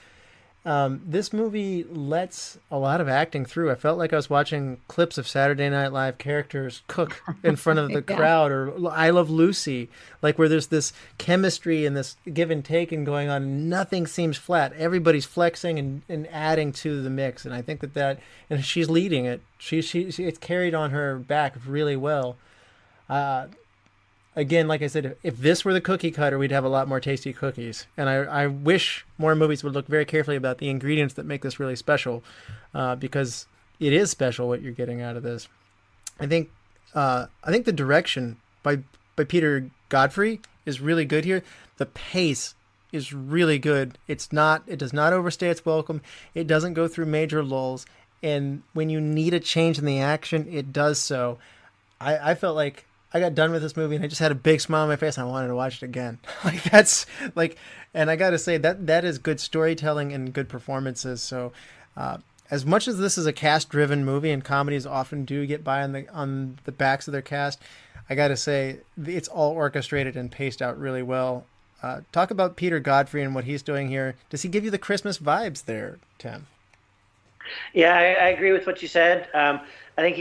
[SPEAKER 2] this movie lets a lot of acting through. I felt like I was watching clips of Saturday Night Live characters cook in front of the crowd, or I Love Lucy, like where there's this chemistry and this give and take and going on, and nothing seems flat. Everybody's flexing and adding to the mix, and I think that and she's leading it. It's carried on her back really well. Again, like I said, if this were the cookie cutter, we'd have a lot more tasty cookies. And I wish more movies would look very carefully about the ingredients that make this really special, because it is special what you're getting out of this. I think the direction by Peter Godfrey is really good here. The pace is really good. It does not overstay its welcome. It doesn't go through major lulls. And when you need a change in the action, it does so. I felt like I got done with this movie and I just had a big smile on my face and I wanted to watch it again. And I got to say that is good storytelling and good performances. So, as much as this is a cast-driven movie, and comedies often do get by on the backs of their cast, I got to say it's all orchestrated and paced out really well. Talk about Peter Godfrey and what he's doing here. Does he give you the Christmas vibes there, Tim?
[SPEAKER 4] Yeah, I agree with what you said. I think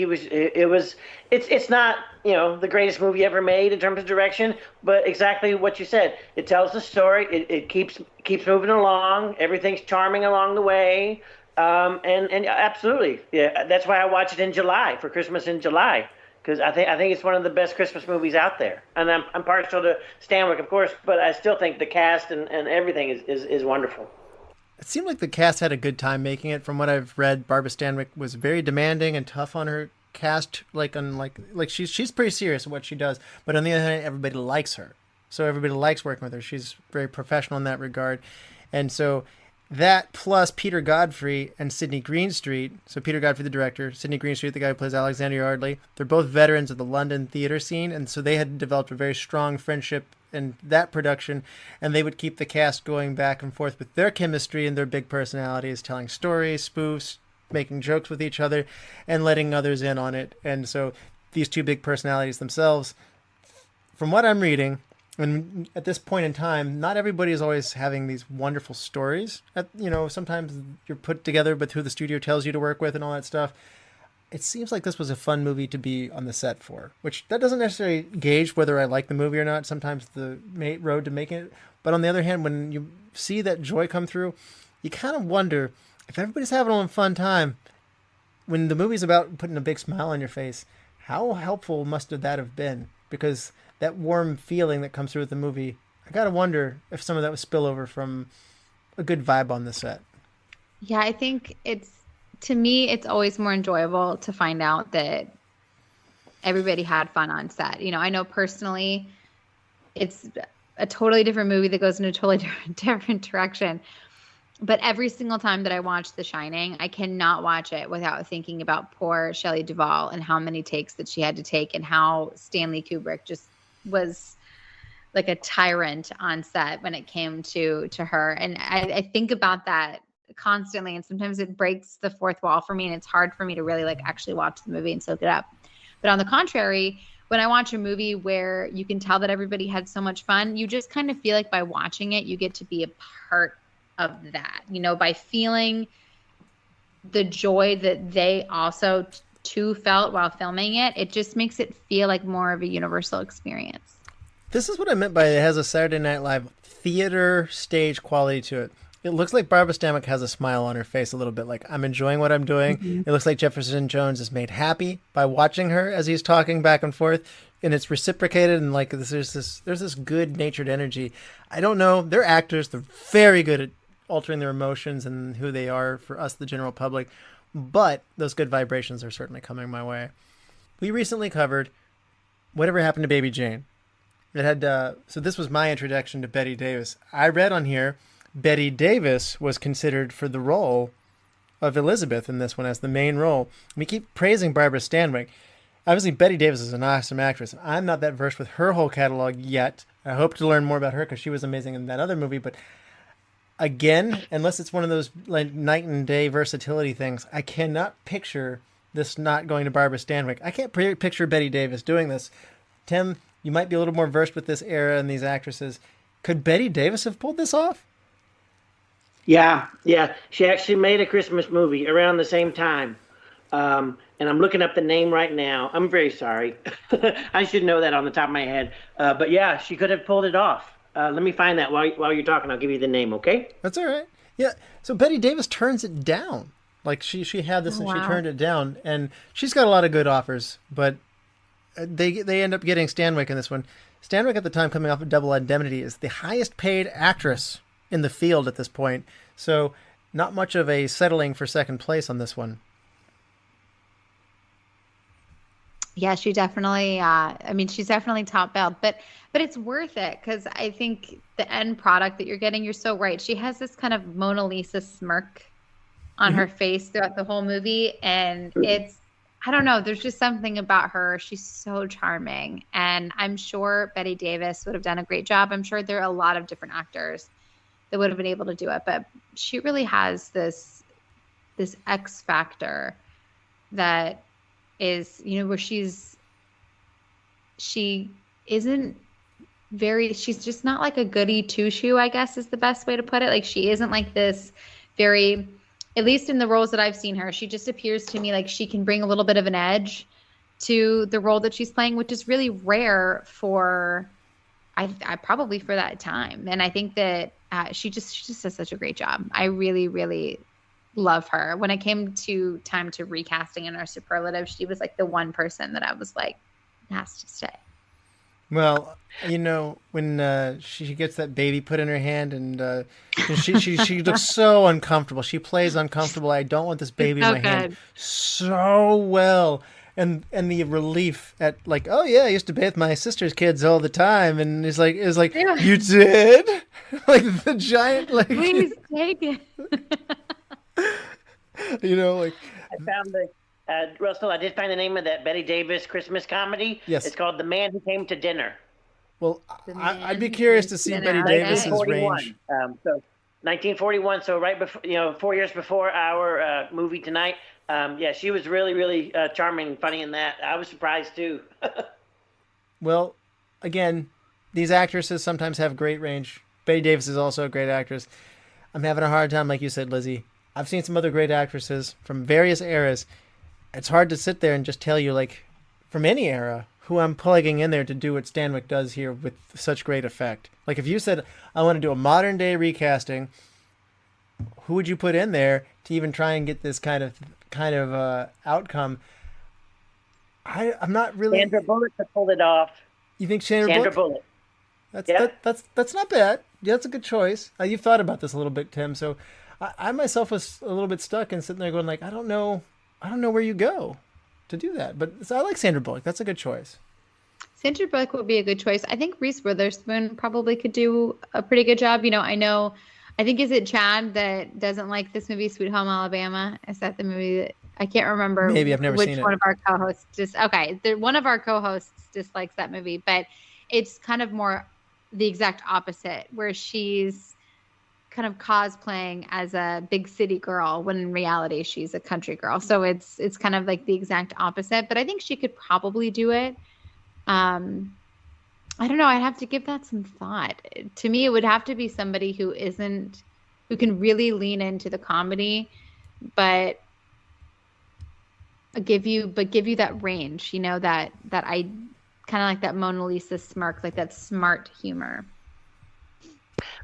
[SPEAKER 4] it's not, you know, the greatest movie ever made in terms of direction, but exactly what you said. It tells the story. It keeps moving along. Everything's charming along the way. And absolutely, yeah. That's why I watch it in July, for Christmas in July, because I think it's one of the best Christmas movies out there. And I'm partial to Stanwyck, of course, but I still think the cast and everything is wonderful.
[SPEAKER 2] It seemed like the cast had a good time making it. From what I've read, Barbara Stanwyck was very demanding and tough on her cast. Like she's pretty serious at what she does, but on the other hand, everybody likes her, so everybody likes working with her. She's very professional in that regard, and so that plus Peter Godfrey and Sidney Greenstreet. So Peter Godfrey, the director, Sidney Greenstreet, the guy who plays Alexander Yardley. They're both veterans of the London theater scene, and so they had developed a very strong friendship in that production, and they would keep the cast going back and forth with their chemistry and their big personalities, telling stories, spoofs, making jokes with each other, and letting others in on it. And so these two big personalities themselves, from what I'm reading, and at this point in time, not everybody is always having these wonderful stories. Sometimes you're put together with who the studio tells you to work with and all that stuff. it seems like this was a fun movie to be on the set for, which that doesn't necessarily gauge whether I like the movie or not. Sometimes the road to making it. But on the other hand, when you see that joy come through, you kind of wonder if everybody's having a fun time, when the movie's about putting a big smile on your face, how helpful must that have been? Because that warm feeling that comes through with the movie, I got to wonder if some of that was spillover from a good vibe on the set.
[SPEAKER 3] Yeah, I think to me, it's always more enjoyable to find out that everybody had fun on set. I know personally it's a totally different movie that goes in a totally different direction. But every single time that I watch The Shining, I cannot watch it without thinking about poor Shelley Duvall and how many takes that she had to take and how Stanley Kubrick just was like a tyrant on set when it came to her. And I think about that constantly, and sometimes it breaks the fourth wall for me, and it's hard for me to really like actually watch the movie and soak it up. But on the contrary, when I watch a movie where you can tell that everybody had so much fun, you just kind of feel like by watching it, you get to be a part of that, by feeling the joy that they also too felt while filming it. It just makes it feel like more of a universal experience.
[SPEAKER 2] This is what I meant by it has a Saturday Night Live theater stage quality to it. It looks like Barbara Stanwyck has a smile on her face a little bit, like I'm enjoying what I'm doing. Mm-hmm. It looks like Jefferson Jones is made happy by watching her as he's talking back and forth, and it's reciprocated, and like there's this good-natured energy. I don't know, they're actors, they're very good at altering their emotions and who they are for us, the general public, but those good vibrations are certainly coming my way. We recently covered Whatever Happened to Baby Jane. It had so this was my introduction to Bette Davis. I read on here Bette Davis was considered for the role of Elizabeth in this one as the main role. We keep praising Barbara Stanwyck. Obviously, Bette Davis is an awesome actress. I'm not that versed with her whole catalog yet. I hope to learn more about her because she was amazing in that other movie. But again, unless it's one of those like night and day versatility things, I cannot picture this not going to Barbara Stanwyck. I can't picture Bette Davis doing this. Tim, you might be a little more versed with this era and these actresses. Could Bette Davis have pulled this off?
[SPEAKER 4] Yeah. She actually made a Christmas movie around the same time. And I'm looking up the name right now. I'm very sorry. I should know that on the top of my head. But yeah, she could have pulled it off. Let me find that while you're talking. I'll give you the name, okay?
[SPEAKER 2] That's all right. Yeah. So Bette Davis turns it down. Like she had this and she turned it down. And she's got a lot of good offers, but they end up getting Stanwyck in this one. Stanwyck at the time, coming off of Double Indemnity, is the highest paid actress in the field at this point. So not much of a settling for second place on this one.
[SPEAKER 3] Yeah, she definitely, she's definitely top billed, but it's worth it because I think the end product that you're getting, you're so right. She has this kind of Mona Lisa smirk on her face throughout the whole movie. And I don't know, there's just something about her. She's so charming. And I'm sure Bette Davis would have done a great job. I'm sure there are a lot of different actors that would have been able to do it, but she really has this X factor that is, where she's just not like a goody two-shoe, I guess is the best way to put it. Like she isn't like this very, at least in the roles that I've seen her, she just appears to me like she can bring a little bit of an edge to the role that she's playing, which is really rare for, I probably for that time. And I think that she just does such a great job. I really, really love her. When it came to time to recasting in our superlatives, she was like the one person that I was like, has to stay.
[SPEAKER 2] Well, when she gets that baby put in her hand and she looks so uncomfortable. She plays uncomfortable. I don't want this baby in my hand so well. And the relief at like, oh yeah, I used to bathe my sister's kids all the time, and it was like, you did? Like the giant, like
[SPEAKER 3] please take it.
[SPEAKER 2] Like
[SPEAKER 4] I found Russell, I did find the name of that Bette Davis Christmas comedy.
[SPEAKER 2] Yes.
[SPEAKER 4] It's called The Man Who Came to Dinner.
[SPEAKER 2] Well, I'd be curious to see Bette Davis's range.
[SPEAKER 4] So 1941, so right before, 4 years before our movie tonight. She was really, really charming and funny in that. I was surprised too.
[SPEAKER 2] Well, again, these actresses sometimes have great range. Bette Davis is also a great actress. I'm having a hard time, like you said, Lizzy. I've seen some other great actresses from various eras. it's hard to sit there and just tell you, like, from any era, who I'm plugging in there to do what Stanwyck does here with such great effect. Like, if you said, I want to do a modern day recasting, who would you put in there to even try and get this kind of outcome? I'm not really.
[SPEAKER 4] Sandra Bullock to pull it off.
[SPEAKER 2] You think Sandra
[SPEAKER 4] Bullock?
[SPEAKER 2] That's not bad. Yeah, that's a good choice. You've thought about this a little bit, Tim. So I myself was a little bit stuck and sitting there going like, I don't know where you go to do that. But I like Sandra Bullock. That's a good choice.
[SPEAKER 3] Sandra Bullock would be a good choice. I think Reese Witherspoon probably could do a pretty good job. I think, is it Chad that doesn't like this movie, Sweet Home Alabama? Is that the movie that I can't remember?
[SPEAKER 2] Maybe I've never seen it.
[SPEAKER 3] Which one of our co-hosts one of our co-hosts dislikes that movie, but it's kind of more the exact opposite, where she's kind of cosplaying as a big city girl when in reality she's a country girl. So it's kind of like the exact opposite, but I think she could probably do it. I don't know. I'd have to give that some thought. To me, it would have to be somebody who can really lean into the comedy, but give you that range, that I kind of like that Mona Lisa smirk, like that smart humor.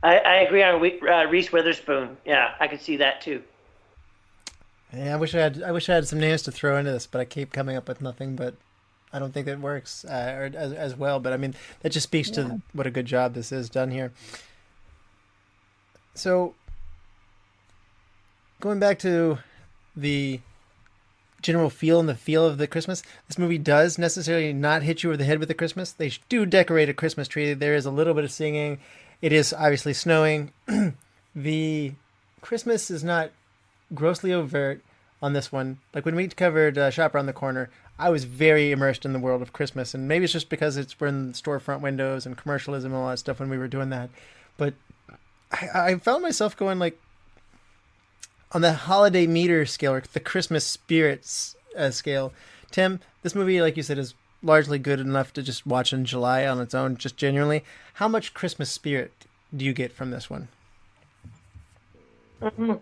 [SPEAKER 4] I agree on Reese Witherspoon. Yeah, I could see that too.
[SPEAKER 2] Yeah, I wish I had some names to throw into this, but I keep coming up with nothing. But I don't think that works or as well. But I mean, that just speaks to what a good job this is done here. So, going back to the general feel and the feel of the Christmas, this movie does necessarily not hit you over the head with the Christmas. They do decorate a Christmas tree. There is a little bit of singing. It is obviously snowing. The Christmas is not grossly overt on this one. Like when we covered Shop Around the Corner, I was very immersed in the world of Christmas, and maybe it's just because we're in storefront windows and commercialism and all that stuff when we were doing that. But I found myself going like, on the holiday meter scale, or the Christmas spirits scale, Tim, this movie, like you said, is largely good enough to just watch in July on its own, just genuinely. How much Christmas spirit do you get from this one?
[SPEAKER 4] Mm-hmm.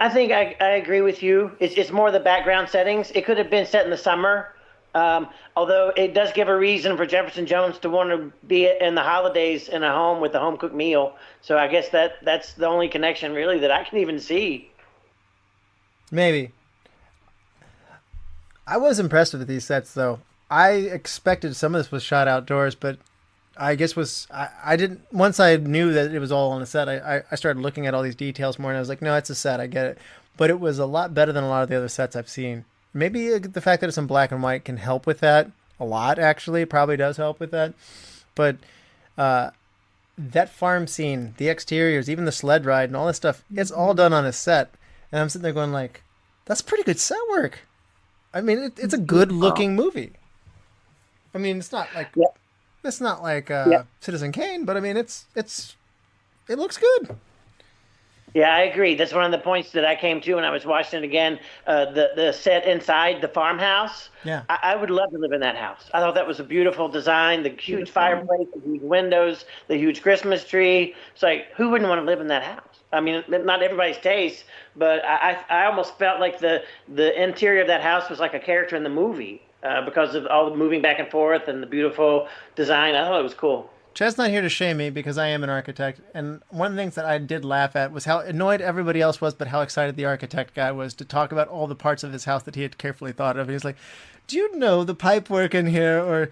[SPEAKER 4] I think I agree with you. It's more the background settings. It could have been set in the summer, although it does give a reason for Jefferson Jones to want to be in the holidays in a home with a home-cooked meal. So I guess that's the only connection, really, that I can even see.
[SPEAKER 2] Maybe. I was impressed with these sets, though. I expected some of this was shot outdoors, but I guess I didn't. Once I knew that it was all on a set, I started looking at all these details more, and I was like, no, it's a set. I get it. But it was a lot better than a lot of the other sets I've seen. Maybe the fact that it's in black and white can help with that a lot. Actually, probably does help with that. But that farm scene, the exteriors, even the sled ride, and all this stuff, it's all done on a set. And I'm sitting there going like, that's pretty good set work. I mean, it's a good looking movie. I mean, it's not like Citizen Kane, but I mean, it looks good.
[SPEAKER 4] Yeah, I agree. That's one of the points that I came to when I was watching it again. The set inside the farmhouse.
[SPEAKER 2] Yeah,
[SPEAKER 4] I would love to live in that house. I thought that was a beautiful design. The huge fireplace, the huge windows, the huge Christmas tree. It's like, who wouldn't want to live in that house? I mean, not everybody's taste, but I almost felt like the interior of that house was like a character in the movie because of all the moving back and forth and the beautiful design. I thought it was cool.
[SPEAKER 2] Chad's not here to shame me because I am an architect, and one of the things that I did laugh at was how annoyed everybody else was, but how excited the architect guy was to talk about all the parts of his house that he had carefully thought of. And he's like, do you know the pipe work in here?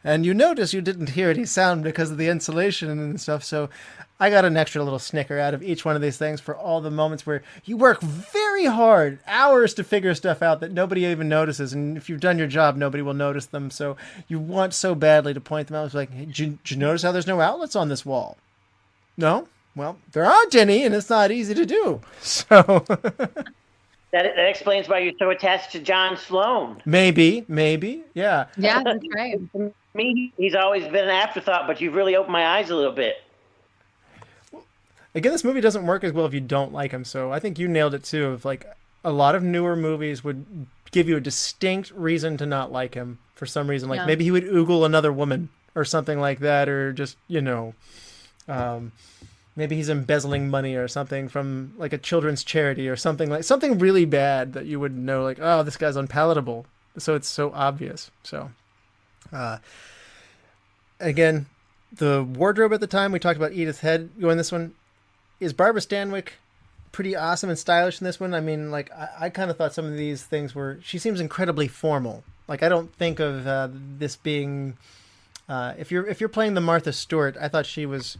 [SPEAKER 2] And you notice you didn't hear any sound because of the insulation and stuff. So I got an extra little snicker out of each one of these things for all the moments where you work very hard, hours to figure stuff out that nobody even notices. And if you've done your job, nobody will notice them. So you want so badly to point them out. It's like, hey, did you notice how there's no outlets on this wall? No? Well, there aren't any, and it's not easy to do. So
[SPEAKER 4] that explains why you're so attached to John Sloan.
[SPEAKER 2] Maybe. Yeah.
[SPEAKER 3] Yeah, that's right.
[SPEAKER 4] To me, he's always been an afterthought, but you've really opened my eyes a little bit.
[SPEAKER 2] Again, this movie doesn't work as well if you don't like him. So I think you nailed it too. Of like a lot of newer movies would give you a distinct reason to not like him for some reason. Like maybe he would oogle another woman or something like that, or just maybe he's embezzling money or something from like a children's charity or something really bad that you would know, like, oh, this guy's unpalatable. So it's so obvious. So, again, the wardrobe at the time, we talked about Edith Head going this one. Is Barbara Stanwyck pretty awesome and stylish in this one? I mean, like, I kind of thought some of these things she seems incredibly formal. Like, I don't think of this being, if you're playing the Martha Stewart, I thought she was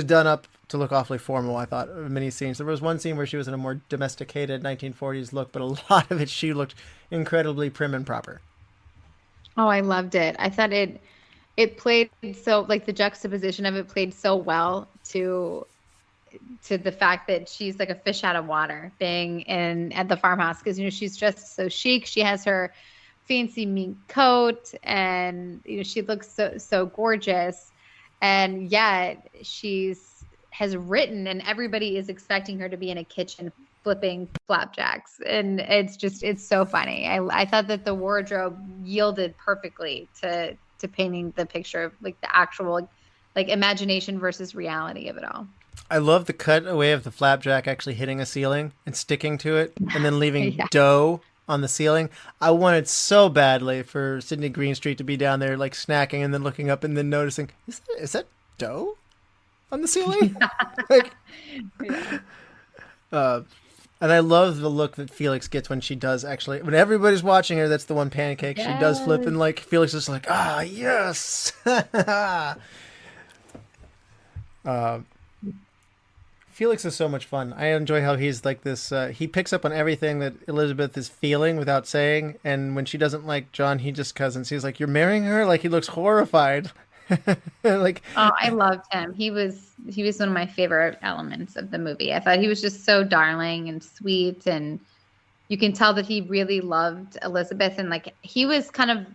[SPEAKER 2] done up to look awfully formal, I thought, of many scenes. There was one scene where she was in a more domesticated 1940s look, but a lot of it, she looked incredibly prim and proper.
[SPEAKER 3] Oh, I loved it. I thought it played so, like, the juxtaposition of it played so well to the fact that she's like a fish out of water being at the farmhouse, because, you know, she's just so chic. She has her fancy mink coat, and, you know, she looks so gorgeous, and yet has written, and everybody is expecting her to be in a kitchen flipping flapjacks, and it's so funny. I thought that the wardrobe yielded perfectly to painting the picture of, like, the actual, like, imagination versus reality of it all.
[SPEAKER 2] I love the cut away of the flapjack actually hitting a ceiling and sticking to it and then leaving
[SPEAKER 3] Yeah.
[SPEAKER 2] dough on the ceiling. I wanted so badly for Sydney Greenstreet to be down there, like, snacking and then looking up and then noticing, is that dough on the ceiling? Like,
[SPEAKER 3] Yeah.
[SPEAKER 2] and I love the look that Felix gets when she does actually, when everybody's watching her, that's the one pancake she does flip, and, like, Felix is like, yes. Felix is so much fun. I enjoy how he's like this. He picks up on everything that Elizabeth is feeling without saying. And when she doesn't like John, he just cousins. He's like, "You're marrying her?" Like, he looks horrified. Like,
[SPEAKER 3] Oh, I loved him. He was one of my favorite elements of the movie. I thought he was just so darling and sweet, and you can tell that he really loved Elizabeth, and, like, he was kind of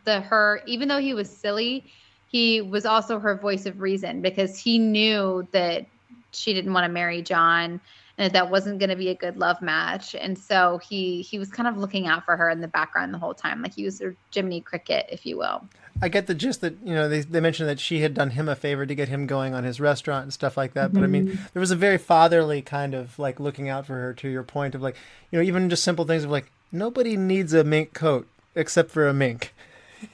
[SPEAKER 3] even though he was silly, he was also her voice of reason, because he knew that she didn't want to marry John and that wasn't going to be a good love match. And so he was kind of looking out for her in the background the whole time. Like, he was her Jiminy Cricket, if you will.
[SPEAKER 2] I get the gist that, you know, they mentioned that she had done him a favor to get him going on his restaurant and stuff like that. But I mean, there was a very fatherly kind of, like, looking out for her, to your point of, like, you know, even just simple things of, like, nobody needs a mink coat except for a mink.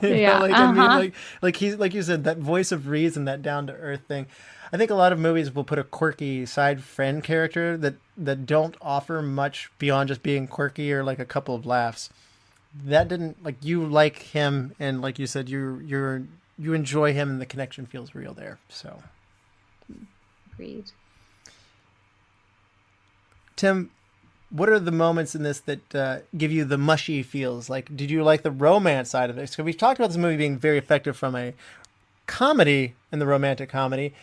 [SPEAKER 3] Yeah.
[SPEAKER 2] Like, I mean, like he's, like you said, that voice of reason, that down to earth thing. I think a lot of movies will put a quirky side friend character that don't offer much beyond just being quirky or, like, a couple of laughs. That didn't, like, you like him, and, like you said, you enjoy him, and the connection feels real there. So,
[SPEAKER 3] Agreed.
[SPEAKER 2] Tim, what are the moments in this that give you the mushy feels? Like, did you like the romance side of it? So we've talked about this movie being very effective from a comedy and the romantic comedy.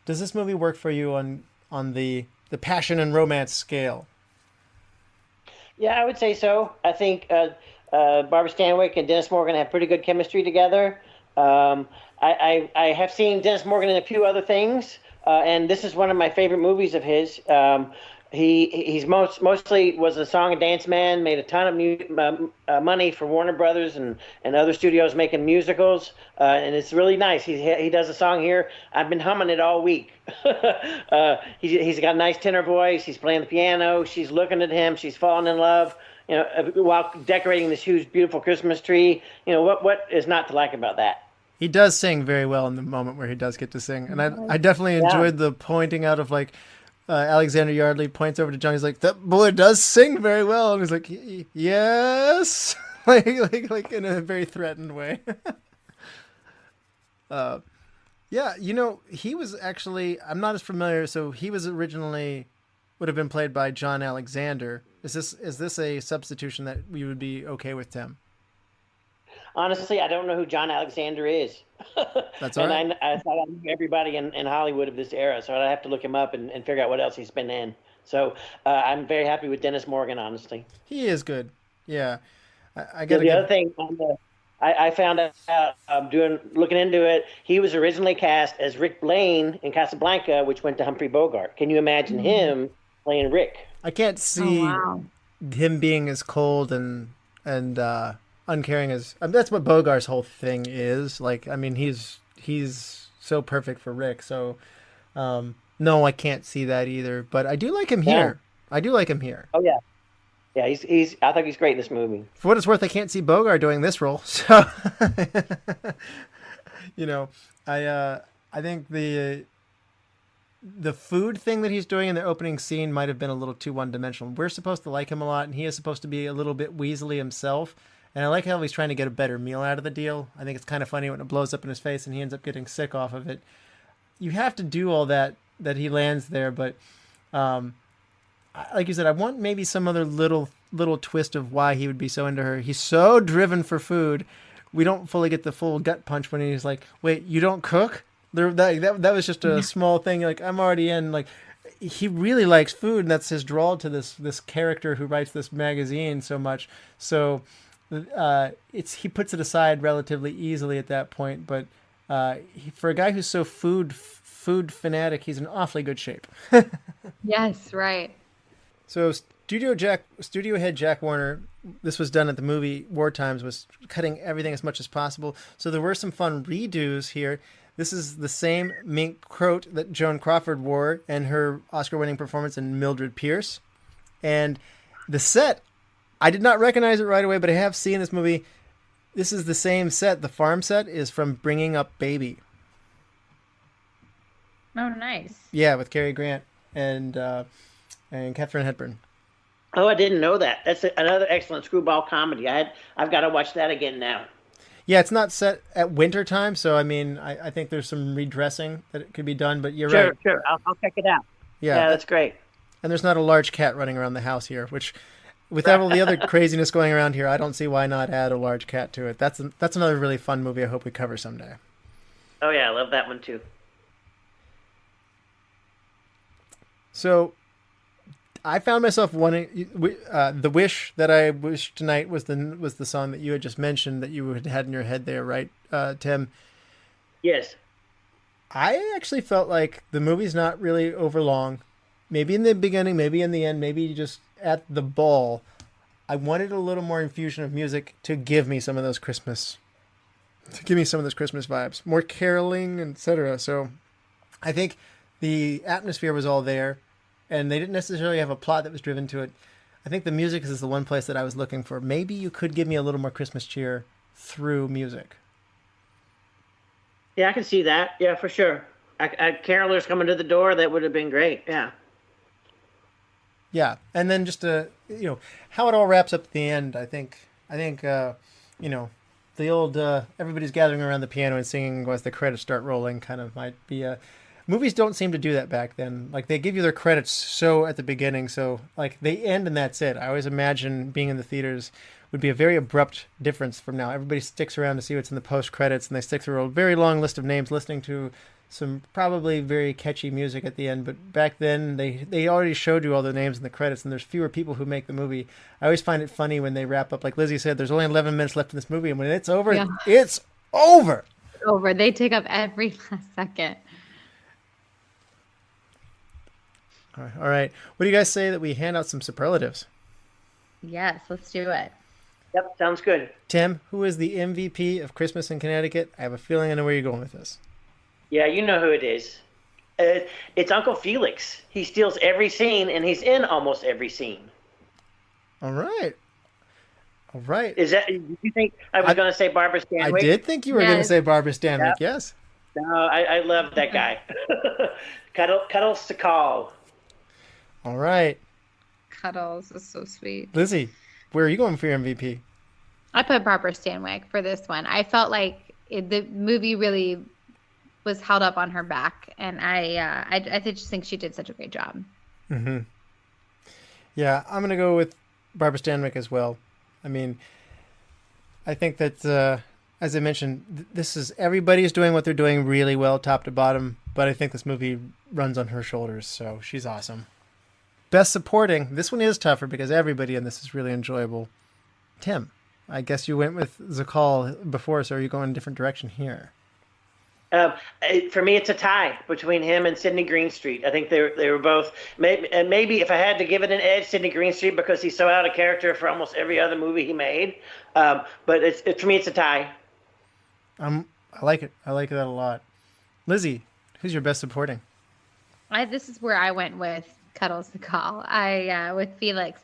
[SPEAKER 2] Does this movie work for you on the passion and romance scale?
[SPEAKER 4] Yeah, I would say so. I think Barbara Stanwyck and Dennis Morgan have pretty good chemistry together. I have seen Dennis Morgan in a few other things, and this is one of my favorite movies of his. He's mostly was a song and dance man, made a ton of money for Warner Brothers and other studios making musicals, and it's really nice. He does a song here. I've been humming it all week. He's got a nice tenor voice. He's playing the piano. She's looking at him. She's falling in love. You know, while decorating this huge, beautiful Christmas tree. You know, what is not to like about that?
[SPEAKER 2] He does sing very well in the moment where he does get to sing, and I definitely enjoyed the pointing out of, like, Alexander Yardley points over to John. He's like, "That boy does sing very well," and he's like, "Yes," like in a very threatened way. Yeah, you know, he was actually, I'm not as familiar. So he was originally would have been played by John Alexander. Is this a substitution that we would be okay with, Tim?
[SPEAKER 4] Honestly, I don't know who John Alexander is.
[SPEAKER 2] That's all right.
[SPEAKER 4] And I thought I knew everybody in Hollywood of this era, so I'd have to look him up and figure out what else he's been in. So I'm very happy with Dennis Morgan, honestly.
[SPEAKER 2] He is good. Yeah. I
[SPEAKER 4] The
[SPEAKER 2] got
[SPEAKER 4] other thing I found out looking into it, he was originally cast as Rick Blaine in Casablanca, which went to Humphrey Bogart. Can you imagine him playing Rick?
[SPEAKER 2] I can't see
[SPEAKER 3] wow.
[SPEAKER 2] him being as cold and uncaring as, I mean, that's what Bogart's whole thing is. Like, I mean, he's so perfect for Rick. So, yeah, No, I can't see that either. But I do like him
[SPEAKER 4] Yeah.
[SPEAKER 2] here. I do like him here.
[SPEAKER 4] Oh yeah, yeah. He's. I think he's great in this movie.
[SPEAKER 2] For what it's worth, I can't see Bogart doing this role. So, you know, I think the food thing that he's doing in the opening scene might have been a little too one-dimensional. We're supposed to like him a lot, and he is supposed to be a little bit Weasley himself. And I like how he's trying to get a better meal out of the deal. I think it's kind of funny when it blows up in his face and he ends up getting sick off of it. You have to do all that he lands there, but like you said, I want maybe some other little twist of why he would be so into her. He's so driven for food. We don't fully get the full gut punch when he's like, "Wait, you don't cook?" That was just a small thing. Like, I'm already in. Like, he really likes food, and that's his draw to this character who writes this magazine so much. So he puts it aside relatively easily at that point. But for a guy who's so food fanatic, he's in awfully good shape.
[SPEAKER 3] Yes, right.
[SPEAKER 2] So studio head Jack Warner, this was done at the movie War Times, was cutting everything as much as possible. So there were some fun redos here. This is the same mink coat that Joan Crawford wore and her Oscar-winning performance in Mildred Pierce. And the set, I did not recognize it right away, but I have seen this movie. This is the same set. The farm set is from Bringing Up Baby.
[SPEAKER 3] Oh, nice.
[SPEAKER 2] Yeah, with Cary Grant and Katharine Hepburn.
[SPEAKER 4] Oh, I didn't know that. That's another excellent screwball comedy. I've got to watch that again now.
[SPEAKER 2] Yeah, it's not set at winter time, so I mean, I think there's some redressing that it could be done, but you're right.
[SPEAKER 4] Sure. I'll check it out. Yeah, that's great.
[SPEAKER 2] And there's not a large cat running around the house here, which, with all the other craziness going around here, I don't see why not add a large cat to it. That's another really fun movie I hope we cover someday.
[SPEAKER 4] Oh yeah, I love that one too.
[SPEAKER 2] So, I found myself wanting the wish that I wished tonight was the song that you had just mentioned that you had in your head there, right, Tim?
[SPEAKER 4] Yes.
[SPEAKER 2] I actually felt like the movie's not really over long. Maybe in the beginning, maybe in the end, maybe just at the ball. I wanted a little more infusion of music to give me some of those Christmas vibes, more caroling, etc. So, I think the atmosphere was all there. And they didn't necessarily have a plot that was driven to it. I think the music is the one place that I was looking for. Maybe you could give me a little more Christmas cheer through music.
[SPEAKER 4] Yeah, I can see that. Yeah, for sure. Carolers coming to the door, that would have been great. Yeah.
[SPEAKER 2] Yeah, and then just how it all wraps up at the end. I think the old everybody's gathering around the piano and singing as the credits start rolling kind of might be a. Movies don't seem to do that back then. Like, they give you their credits so at the beginning, so like they end and that's it. I always imagine being in the theaters would be a very abrupt difference from now. Everybody sticks around to see what's in the post credits, and they stick through a very long list of names, listening to some probably very catchy music at the end. But back then, they already showed you all the names in the credits, and there's fewer people who make the movie. I always find it funny when they wrap up, like Lizzy said, there's only 11 minutes left in this movie, and when it's over, it's over.
[SPEAKER 3] Over. They take up every last second.
[SPEAKER 2] All right. What do you guys say that we hand out some superlatives?
[SPEAKER 3] Yes, let's do it.
[SPEAKER 4] Yep, sounds good.
[SPEAKER 2] Tim, who is the MVP of Christmas in Connecticut? I have a feeling I know where you're going with this.
[SPEAKER 4] Yeah, you know who it is. It's Uncle Felix. He steals every scene, and he's in almost every scene.
[SPEAKER 2] All right.
[SPEAKER 4] Is that? Did you think I was going to say Barbara Stanwyck?
[SPEAKER 2] I did think you were going to say Barbara Stanwyck.
[SPEAKER 4] Yeah.
[SPEAKER 2] Yes.
[SPEAKER 4] No, I love that guy. Cuddle Sakall.
[SPEAKER 2] All right.
[SPEAKER 3] Cuddles is so sweet.
[SPEAKER 2] Lizzy, where are you going for your MVP?
[SPEAKER 3] I put Barbara Stanwyck for this one. I felt like the movie really was held up on her back, and I just think she did such a great job.
[SPEAKER 2] Mm-hmm. Yeah, I'm gonna go with Barbara Stanwyck as well. I mean, I think that as I mentioned, this is everybody's doing what they're doing really well, top to bottom. But I think this movie runs on her shoulders, so she's awesome. Best supporting. This one is tougher because everybody in this is really enjoyable. Tim, I guess you went with Sakall before, so are you going in a different direction here?
[SPEAKER 4] For me, it's a tie between him and Sidney Greenstreet. I think they were both. Maybe if I had to give it an edge, Sidney Greenstreet, because he's so out of character for almost every other movie he made. But for me, it's a tie.
[SPEAKER 2] I like it. I like that a lot. Lizzy, who's your best supporting?
[SPEAKER 3] This is where I went with Cuddles the Call. With Felix.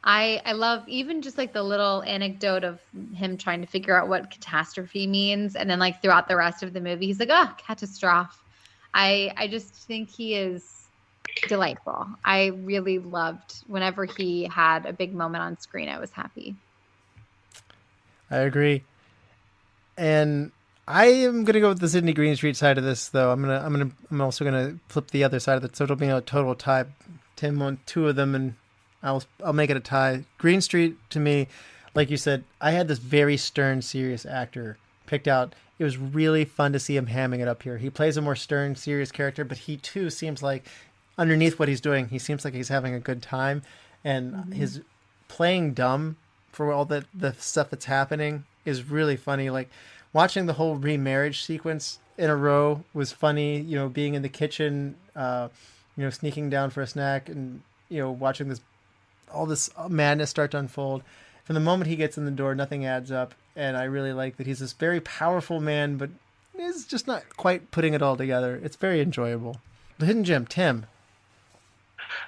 [SPEAKER 3] I love even just like the little anecdote of him trying to figure out what catastrophe means, and then like throughout the rest of the movie, he's like, "Oh, catastrophe." I just think he is delightful. I really loved whenever he had a big moment on screen. I was happy.
[SPEAKER 2] I agree. And I am gonna go with the Sydney Greenstreet side of this, though. I'm also gonna flip the other side of it, so it'll be a total tie. Tim won 2 of them, and I'll make it a tie. Greenstreet, to me, like you said, I had this very stern, serious actor picked out. It was really fun to see him hamming it up here. He plays a more stern, serious character, but he too seems like, underneath what he's doing, he seems like he's having a good time, and his playing dumb for all the stuff that's happening is really funny. Like watching the whole remarriage sequence in a row was funny. You know, being in the kitchen, sneaking down for a snack, and watching all this madness start to unfold. From the moment he gets in the door, nothing adds up, and I really like that he's this very powerful man, but is just not quite putting it all together. It's very enjoyable. The Hidden Gem, Tim.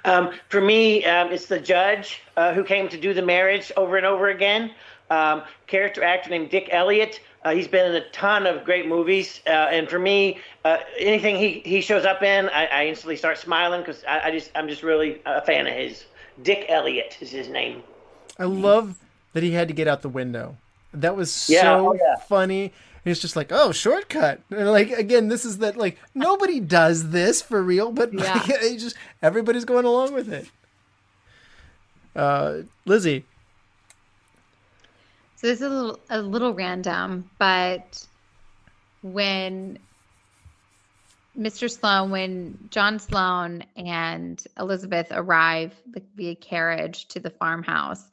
[SPEAKER 4] For me, it's the judge who came to do the marriage over and over again. Character actor named Dick Elliott. He's been in a ton of great movies, and for me, anything he shows up in, I instantly start smiling because I'm just really a fan of his. Dick Elliott is his name.
[SPEAKER 2] I love that he had to get out the window. That was funny. It's just like, oh, shortcut. And like, again, this is that, like, nobody does this for real, but like, everybody's going along with it. Lizzy.
[SPEAKER 3] So this is a little random, but when John Sloan and Elizabeth arrive via carriage to the farmhouse,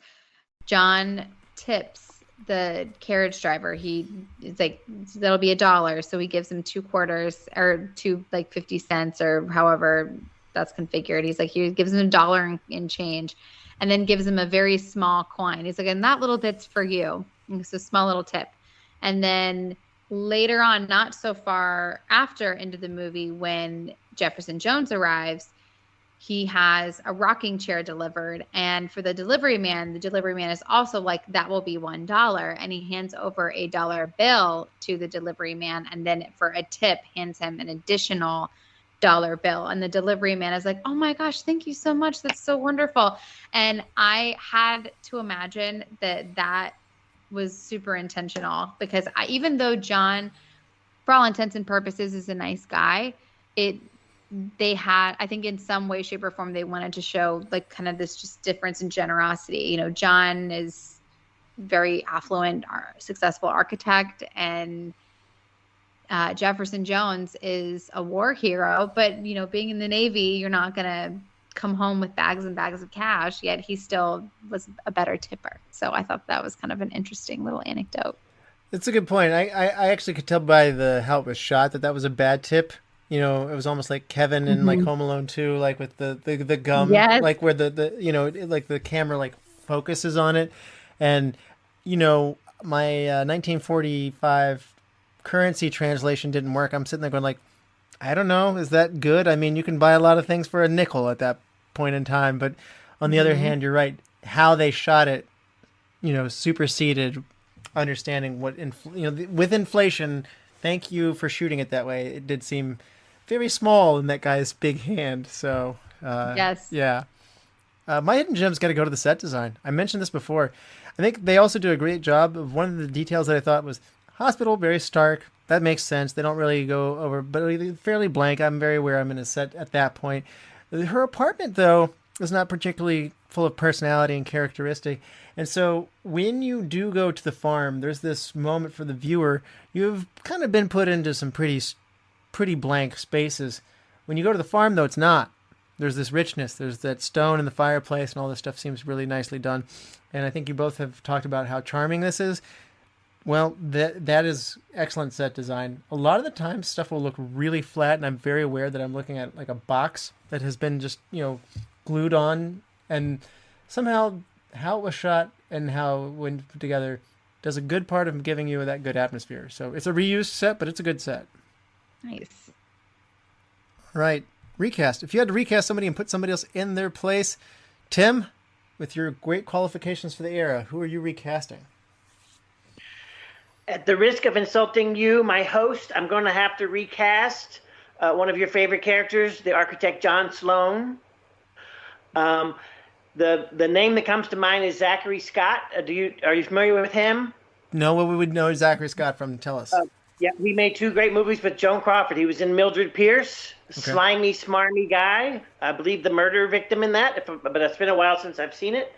[SPEAKER 3] John tips the carriage driver. It's like, that'll be $1. So he gives him 2 quarters or 50 cents or however that's configured. He's like, he gives him $1 in change and then gives him a very small coin. He's like, and that little bit's for you. And it's a small little tip. And then later on, not so far after into the movie, when Jefferson Jones arrives, he has a rocking chair delivered. And for the delivery man is also like, that will be $1. And he hands over a $1 bill to the delivery man. And then for a tip, hands him an additional $1 bill. And the delivery man is like, oh my gosh, thank you so much. That's so wonderful. And I had to imagine that was super intentional, because even though John, for all intents and purposes, is a nice guy, I think in some way, shape, or form, they wanted to show like kind of this just difference in generosity. John is very affluent, successful architect, and Jefferson Jones is a war hero. But being in the Navy, you're not gonna come home with bags and bags of cash. Yet he still was a better tipper. So I thought that was kind of an interesting little anecdote.
[SPEAKER 2] It's a good point. I actually could tell by how it was shot that was a bad tip. It was almost like Kevin in like Home Alone 2, like with the gum, like where like the camera like focuses on it. And, my 1945 currency translation didn't work. I'm sitting there going like, I don't know, is that good? I mean, you can buy a lot of things for a nickel at that point in time. But on the other hand, you're right. How they shot it, superseded understanding what, with inflation. Thank you for shooting it that way. It did seem very small in that guy's big hand. So,
[SPEAKER 3] yes.
[SPEAKER 2] Yeah. My Hidden Gem's got to go to the set design. I mentioned this before. I think they also do a great job of one of the details that I thought was hospital, very stark. That makes sense. They don't really go over, but fairly blank. I'm very aware I'm in a set at that point. Her apartment, though, is not particularly full of personality and characteristic. And so when you do go to the farm, there's this moment for the viewer. You've kind of been put into some pretty blank spaces. When you go to the farm, though, it's not. There's this richness. There's that stone in the fireplace, and all this stuff seems really nicely done. And I think you both have talked about how charming this is. Well, that is excellent set design. A lot of the time, stuff will look really flat, and I'm very aware that I'm looking at like a box that has been just, glued on. And somehow how it was shot and how it went put together does a good part of giving you that good atmosphere. So it's a reused set, but it's a good set.
[SPEAKER 3] Nice.
[SPEAKER 2] Right. Recast. If you had to recast somebody and put somebody else in their place, Tim, with your great qualifications for the era, who are you recasting?
[SPEAKER 4] At the risk of insulting you, my host, I'm going to have to recast one of your favorite characters, the architect John Sloan. The name that comes to mind is Zachary Scott. Are you familiar with him?
[SPEAKER 2] No, what we would know Zachary Scott from. Tell us.
[SPEAKER 4] Yeah, he made 2 great movies with Joan Crawford. He was in Mildred Pierce, slimy, smarmy guy. I believe the murder victim in that, but it's been a while since I've seen it.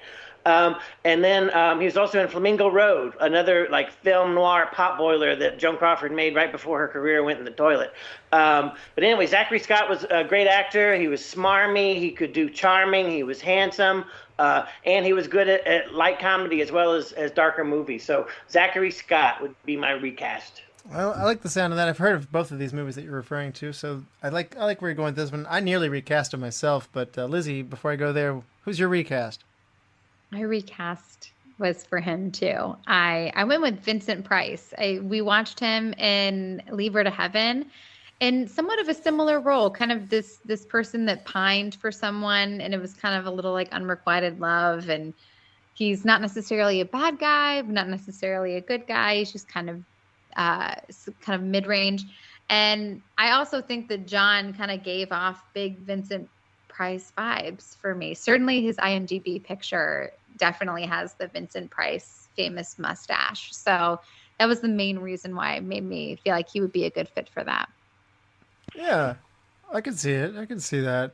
[SPEAKER 4] And then he was also in Flamingo Road, another like film noir potboiler that Joan Crawford made right before her career went in the toilet. But anyway, Zachary Scott was a great actor. He was smarmy. He could do charming. He was handsome. And he was good at light comedy as well as darker movies. So Zachary Scott would be my recast.
[SPEAKER 2] Well, I like the sound of that. I've heard of both of these movies that you're referring to, so I like where you're going with this one. I nearly recast him myself, but Lizzy, before I go there, who's your recast?
[SPEAKER 3] My recast was for him too. I went with Vincent Price. We watched him in Leave Her to Heaven in somewhat of a similar role, kind of this person that pined for someone, and it was kind of a little like unrequited love, and he's not necessarily a bad guy, but not necessarily a good guy. He's just kind of mid-range. And I also think that John kind of gave off big Vincent Price vibes for me. Certainly his IMDb picture definitely has the Vincent Price famous mustache. So that was the main reason why it made me feel like he would be a good fit for that.
[SPEAKER 2] Yeah, I can see it. I can see that.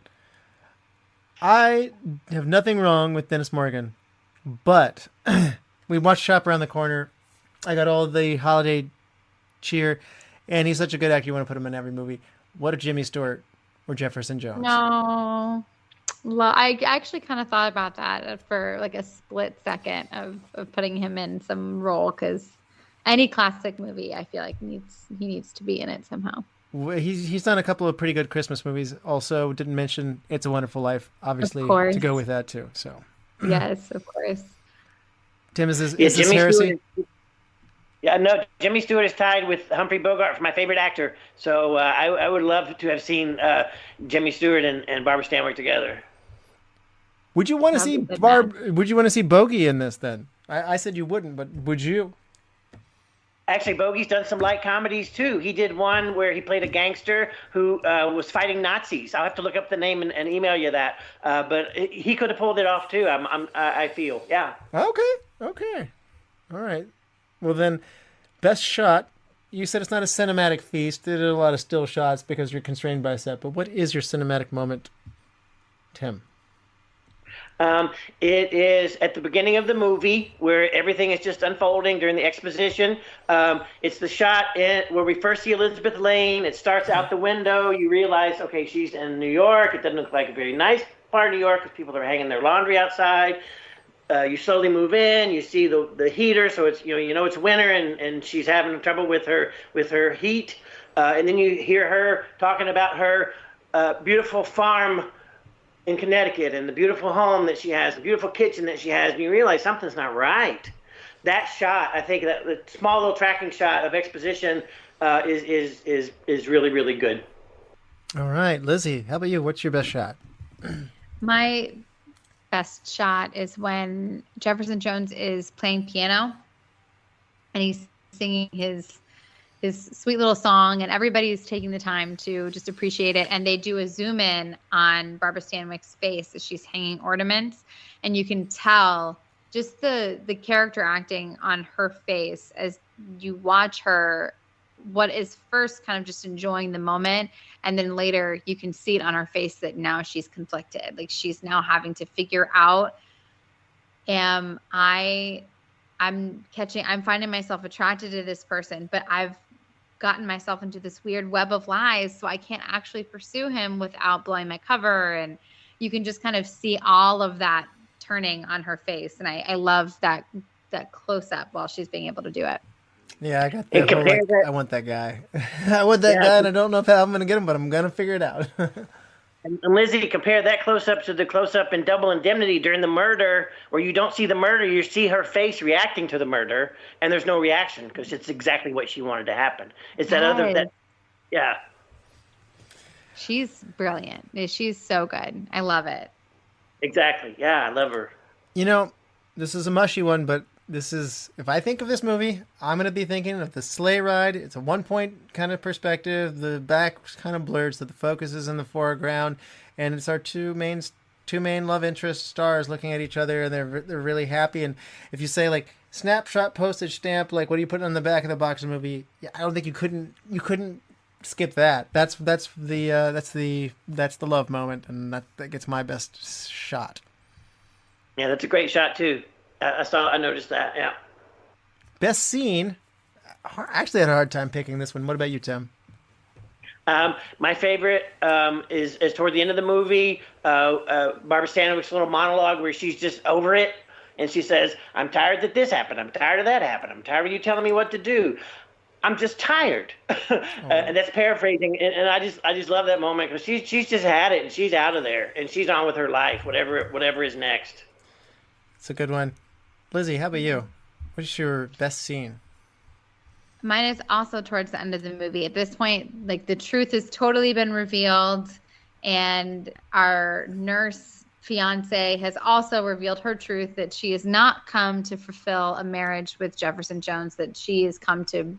[SPEAKER 2] I have nothing wrong with Dennis Morgan, but we watched Shop Around the Corner. I got all the holiday cheer, and he's such a good actor. You want to put him in every movie. What if Jimmy Stewart or Jefferson Jones?
[SPEAKER 3] No. I actually kind of thought about that for like a split second of putting him in some role, because any classic movie I feel like he needs to be in it somehow.
[SPEAKER 2] He's done a couple of pretty good Christmas movies. Also, didn't mention It's a Wonderful Life, obviously, to go with that too. So
[SPEAKER 3] yes, of course.
[SPEAKER 2] Tim, is this heresy?
[SPEAKER 4] Yeah, no, Jimmy Stewart is tied with Humphrey Bogart for my favorite actor. So I would love to have seen Jimmy Stewart and Barbara Stanwyck together.
[SPEAKER 2] Would you want to see Would you want to see Bogey in this then? I said you wouldn't, but would you?
[SPEAKER 4] Actually, Bogey's done some light comedies too. He did one where he played a gangster who was fighting Nazis. I'll have to look up the name and email you that. But he could have pulled it off too. I feel, yeah.
[SPEAKER 2] Okay, all right. Well then, best shot. You said it's not a cinematic feast. They did a lot of still shots because you're constrained by a set. But what is your cinematic moment, Tim?
[SPEAKER 4] It is at the beginning of the movie where everything is just unfolding during the exposition. It's the shot where we first see Elizabeth Lane. It starts out the window. You realize, okay, she's in New York. It doesn't look like a very nice part of New York because people are hanging their laundry outside. You slowly move in. You see the heater, so it's it's winter, and she's having trouble with her heat. And then you hear her talking about her beautiful farm in Connecticut and the beautiful home that she has, the beautiful kitchen that she has, and you realize something's not right. That shot, I think, that the small little tracking shot of exposition is really, really good.
[SPEAKER 2] All right, Lizzy, how about you? What's your best shot?
[SPEAKER 3] My best shot is when Jefferson Jones is playing piano and he's singing his sweet little song, and everybody's taking the time to just appreciate it. And they do a zoom in on Barbara Stanwyck's face as she's hanging ornaments, and you can tell just the character acting on her face as you watch her, what is first kind of just enjoying the moment, and then later you can see it on her face that now she's conflicted. Like she's now having to figure out, I'm finding myself attracted to this person, but I've gotten myself into this weird web of lies, so I can't actually pursue him without blowing my cover. And you can just kind of see all of that turning on her face. And I love that close up while she's being able to do it.
[SPEAKER 2] Yeah, I got that whole, I want that guy. I want that guy, and I don't know how I'm going to get him, but I'm going to figure it out.
[SPEAKER 4] And Lizzy, compare that close-up to the close-up in Double Indemnity during the murder, where you don't see the murder, you see her face reacting to the murder, and there's no reaction because it's exactly what she wanted to happen. It's that yeah.
[SPEAKER 3] She's brilliant. She's so good. I love it.
[SPEAKER 4] Exactly. Yeah, I love her.
[SPEAKER 2] You know, this is a mushy one, but this is, if I think of this movie, I'm going to be thinking of the sleigh ride. It's a 1 point kind of perspective. The back's kind of blurred, so the focus is in the foreground, and it's our two main love interest stars looking at each other, and they're really happy. And if you say like snapshot postage stamp, like what do you put on the back of the box of the movie? Yeah, I don't think you couldn't skip that. That's the love moment, and that gets my best shot.
[SPEAKER 4] Yeah, that's a great shot too. I noticed that. Yeah.
[SPEAKER 2] Best scene. I actually had a hard time picking this one. What about you, Tim?
[SPEAKER 4] My favorite is toward the end of the movie. Barbara Stanwyck's little monologue where she's just over it, and she says, "I'm tired that this happened. I'm tired of that happened. I'm tired of you telling me what to do. I'm just tired." And that's paraphrasing, and I just love that moment because she's just had it, and she's out of there, and she's on with her life, whatever is next.
[SPEAKER 2] It's a good one. Lizzy, how about you? What's your best scene?
[SPEAKER 3] Mine is also towards the end of the movie. At this point, like the truth has totally been revealed, and our nurse fiance has also revealed her truth that she has not come to fulfill a marriage with Jefferson Jones, that she has come to,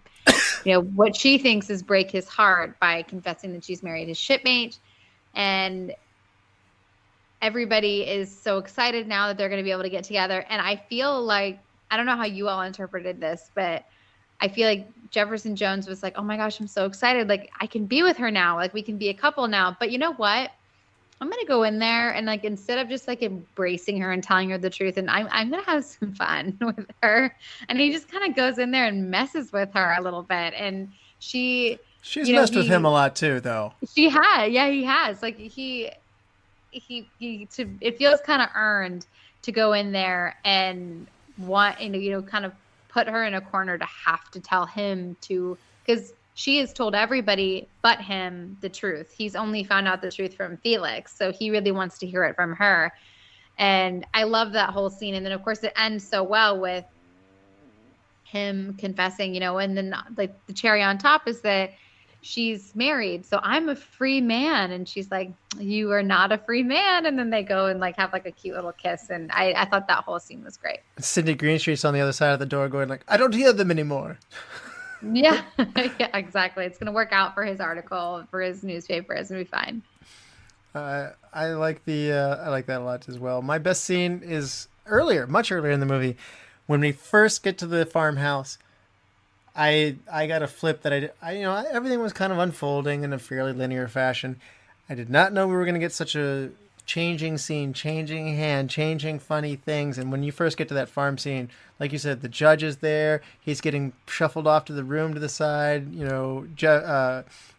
[SPEAKER 3] what she thinks is break his heart by confessing that she's married his shipmate. And everybody is so excited now that they're going to be able to get together. And I feel like, I don't know how you all interpreted this, but I feel like Jefferson Jones was like, oh my gosh, I'm so excited. Like, I can be with her now. Like, we can be a couple now. But you know what? I'm going to go in there and like, instead of just like embracing her and telling her the truth, and I'm going to have some fun with her. And he just kind of goes in there and messes with her a little bit. And she's
[SPEAKER 2] messed with him a lot too, though.
[SPEAKER 3] He has. Like it feels kind of earned to go in there and kind of put her in a corner to have to tell him to, because she has told everybody but him the truth. He's only found out the truth from Felix, so he really wants to hear it from her. And I love that whole scene. And then of course it ends so well with him confessing, and then like the cherry on top is that she's married, so I'm a free man. And she's like, you are not a free man. And then they go and like have like a cute little kiss. And I thought that whole scene was great.
[SPEAKER 2] Sidney Greenstreet's on the other side of the door going like, I don't hear them anymore.
[SPEAKER 3] Yeah. Yeah, exactly. It's going to work out for his article, for his newspaper. It's going to be fine.
[SPEAKER 2] I like that a lot as well. My best scene is much earlier in the movie, when we first get to the farmhouse. I got a flip that everything was kind of unfolding in a fairly linear fashion. I did not know we were going to get such a changing scene, changing hand, changing funny things. And when you first get to that farm scene, like you said, the judge is there. He's getting shuffled off to the room to the side.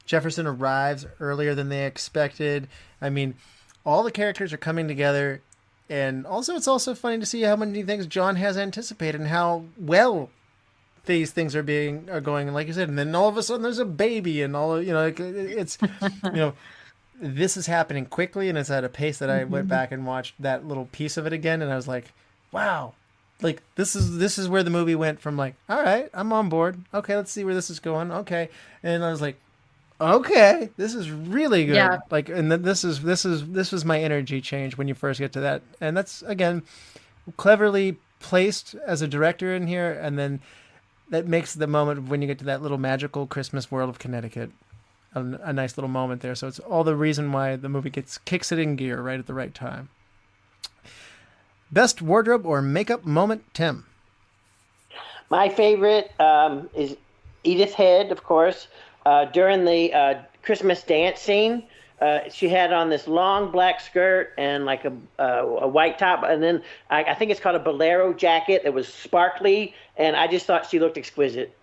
[SPEAKER 2] Jefferson arrives earlier than they expected. I mean, all the characters are coming together. And also, it's also funny to see how many things John has anticipated and how well these things are going, like you said, and then all of a sudden there's a baby, and it's this is happening quickly, and it's at a pace that I went back and watched that little piece of it again, and I was like, wow, like this is where the movie went from like, all right, I'm on board, okay, let's see where this is going, okay, and I was like, okay, this is really good, yeah. Like, and this was my energy change when you first get to that, and that's again cleverly placed as a director in here, and then that makes the moment when you get to that little magical Christmas world of Connecticut a nice little moment there. So it's all the reason why the movie kicks it in gear right at the right time. Best wardrobe or makeup moment, Tim?
[SPEAKER 4] My favorite is Edith Head, of course. During the Christmas dance scene, she had on this long black skirt and like a white top, and then I think it's called a bolero jacket that was sparkly, and I just thought she looked exquisite.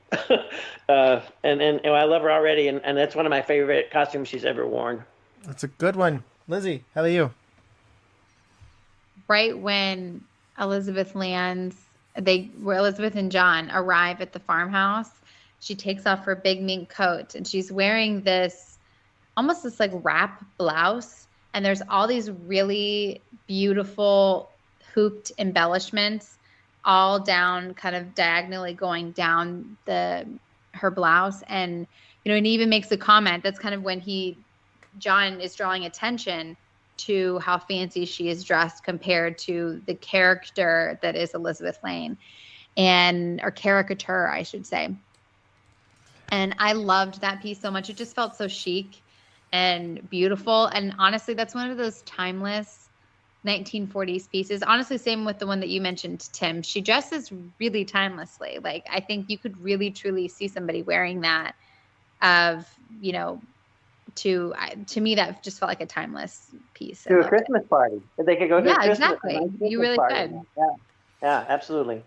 [SPEAKER 4] And I love her already, and that's one of my favorite costumes she's ever worn.
[SPEAKER 2] That's a good one. Lizzy, how about you?
[SPEAKER 3] Right when Elizabeth and John arrive at the farmhouse, she takes off her big mink coat, and she's wearing this like wrap blouse, and there's all these really beautiful hooped embellishments all down, kind of diagonally going down her blouse. And and he even makes a comment. That's kind of when he John is drawing attention to how fancy she is dressed compared to the character that is Elizabeth Lane, or caricature, I should say. And I loved that piece so much. It just felt so chic and beautiful. And honestly, that's one of those timeless 1940s pieces. Honestly, same with the one that you mentioned, Tim. She dresses really timelessly. Like, I think you could really, truly see somebody wearing that to me, that just felt like a timeless piece.
[SPEAKER 4] To a Christmas party. They could go to a Christmas,
[SPEAKER 3] exactly. You really could.
[SPEAKER 4] Yeah, absolutely.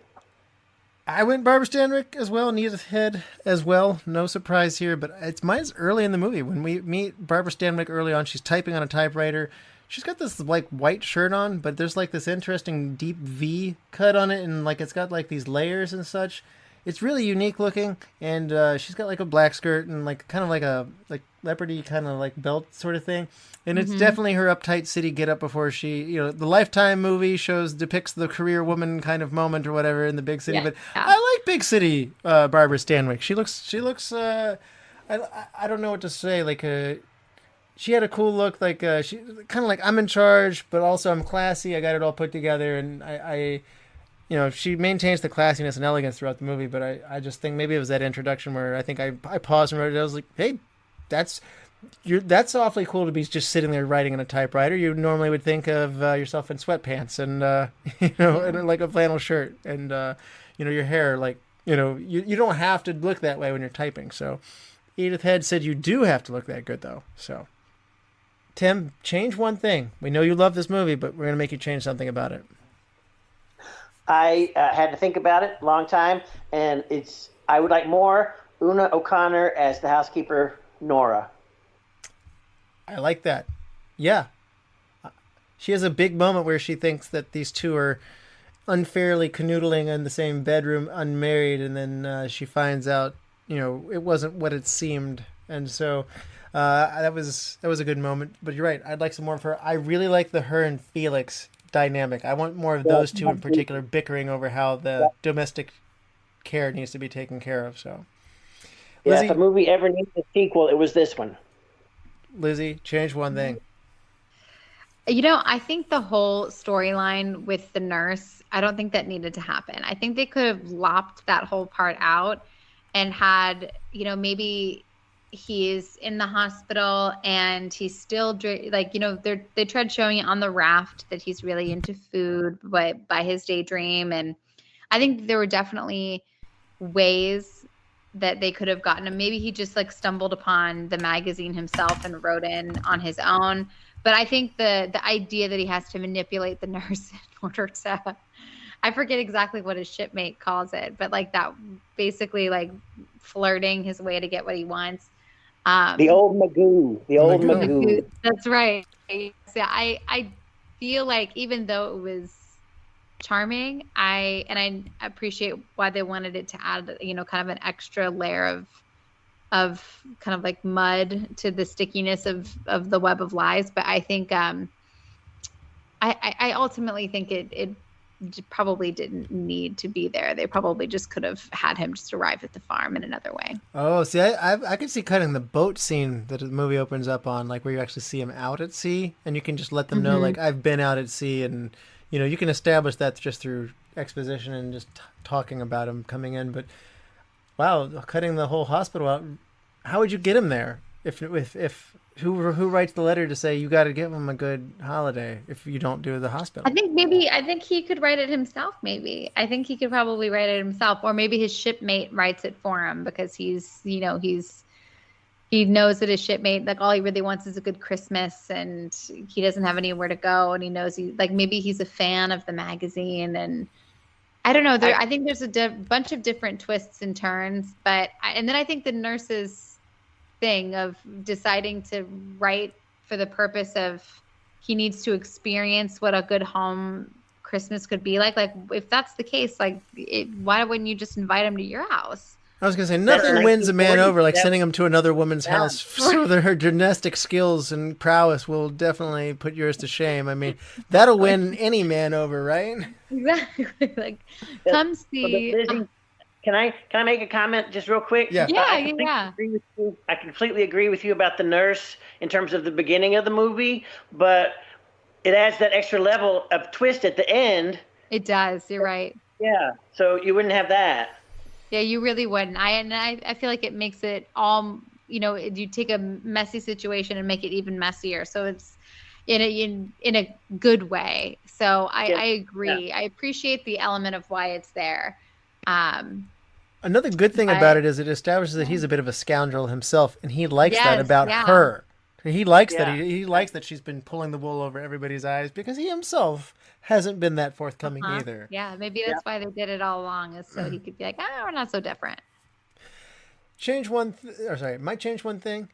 [SPEAKER 2] I went Barbara Stanwyck as well, and Edith Head as well. No surprise here, but mine's early in the movie. When we meet Barbara Stanwyck early on, she's typing on a typewriter. She's got this like white shirt on, but there's like this interesting deep V cut on it, and like it's got like these layers and such. It's really unique looking, and she's got like a black skirt and like kind of like a leopardy kind of like belt sort of thing. And it's definitely her uptight city get up before she, the Lifetime movie depicts the career woman kind of moment or whatever in the big city. But I like big city Barbara Stanwyck. She looks I don't know what to say. Like she had a cool look. Like she kind of like, I'm in charge, but also I'm classy. I got it all put together, and I she maintains the classiness and elegance throughout the movie. But I just think maybe it was that introduction where I think I paused and wrote it. I was like, hey, that's awfully cool to be just sitting there writing in a typewriter. You normally would think of yourself in sweatpants and and like a flannel shirt and your hair, like you don't have to look that way when you're typing. So Edith Head said you do have to look that good though. So Tim, change one thing. We know you love this movie, but we're gonna make you change something about it.
[SPEAKER 4] I had to think about it a long time, and I would like more Una O'Connor as the housekeeper Nora.
[SPEAKER 2] I like that. Yeah. She has a big moment where she thinks that these two are unfairly canoodling in the same bedroom, unmarried, and then she finds out, it wasn't what it seemed. And so that was a good moment. But you're right. I'd like some more of her. I really like her and Felix dynamic. I want more of those two in particular bickering over how the domestic care needs to be taken care of. So, Lizzy,
[SPEAKER 4] if a movie ever needs a sequel, it was this one.
[SPEAKER 2] Lizzy, change one thing.
[SPEAKER 3] I think the whole storyline with the nurse, I don't think that needed to happen. I think they could have lopped that whole part out and had, maybe he's in the hospital and he's still they tried showing it on the raft that he's really into food by his daydream. And I think there were definitely ways that they could have gotten him. Maybe he just stumbled upon the magazine himself and wrote in on his own. But I think the idea that he has to manipulate the nurse in order to, I forget exactly what his shipmate calls it, but that basically flirting his way to get what he wants.
[SPEAKER 4] The old Magoo. Magoo.
[SPEAKER 3] That's right. So I feel like even though it was charming, I appreciate why they wanted it to add kind of an extra layer of kind of like mud to the stickiness of the web of lies. But I think I ultimately think it probably didn't need to be there. They probably just could have had him just arrive at the farm in another way.
[SPEAKER 2] Oh, see, I could see cutting the boat scene that the movie opens up on, where you actually see him out at sea, and you can just let them know, I've been out at sea, and you can establish that just through exposition and just talking about him coming in. But wow, cutting the whole hospital out. How would you get him there? If who writes the letter to say you got to give him a good holiday if you don't do the hospital?
[SPEAKER 3] I think he could write it himself. Maybe I think he could probably write it himself, or maybe his shipmate writes it for him because he knows that his shipmate, all he really wants is a good Christmas, and he doesn't have anywhere to go, and he knows maybe he's a fan of the magazine, and I don't know. I think there's a bunch of different twists and turns, and then I think the nurse's thing of deciding to write for the purpose of he needs to experience what a good home Christmas could be like if that's the case, why wouldn't you just invite him to your house?
[SPEAKER 2] I was going to say, nothing wins a man over like sending him to another woman's house, so that her gymnastic skills and prowess will definitely put yours to shame. I mean, that'll win any man over, right?
[SPEAKER 3] Exactly. Come see.
[SPEAKER 4] Can I make a comment just real quick?
[SPEAKER 2] Yeah.
[SPEAKER 4] I completely agree with you about the nurse in terms of the beginning of the movie, but it adds that extra level of twist at the end.
[SPEAKER 3] It does. You're right.
[SPEAKER 4] Yeah. So you wouldn't have that.
[SPEAKER 3] Yeah, you really wouldn't. I feel like it makes it all, you take a messy situation and make it even messier. So it's in a good way. So I agree. Yeah. I appreciate the element of why it's there.
[SPEAKER 2] Another good thing about it is it establishes that he's a bit of a scoundrel himself, and he likes that about her. He likes that he likes that she's been pulling the wool over everybody's eyes because he himself hasn't been that forthcoming either.
[SPEAKER 3] Yeah, maybe that's why they did it all along, is so he could be like, we're not so different.
[SPEAKER 2] Might change one thing.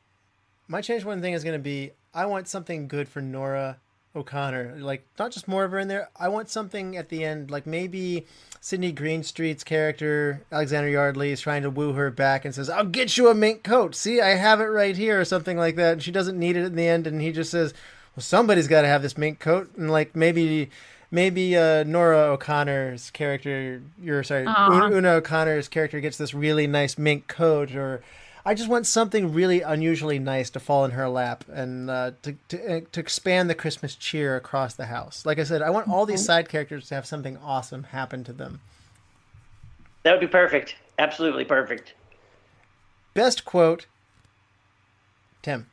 [SPEAKER 2] My change one thing is going to be, I want something good for Nora O'Connor. Like, not just more of her in there. I want something at the end, like maybe Sidney Greenstreet's character, Alexander Yardley, is trying to woo her back and says, I'll get you a mink coat. See, I have it right here, or something like that. And she doesn't need it in the end. And he just says, well, somebody's got to have this mink coat. And like, maybe Nora O'Connor's character, Una O'Connor's character gets this really nice mink coat, or I just want something really unusually nice to fall in her lap and to expand the Christmas cheer across the house. Like I said, I want all these side characters to have something awesome happen to them.
[SPEAKER 4] That would be perfect. Absolutely perfect.
[SPEAKER 2] Best quote, Tim.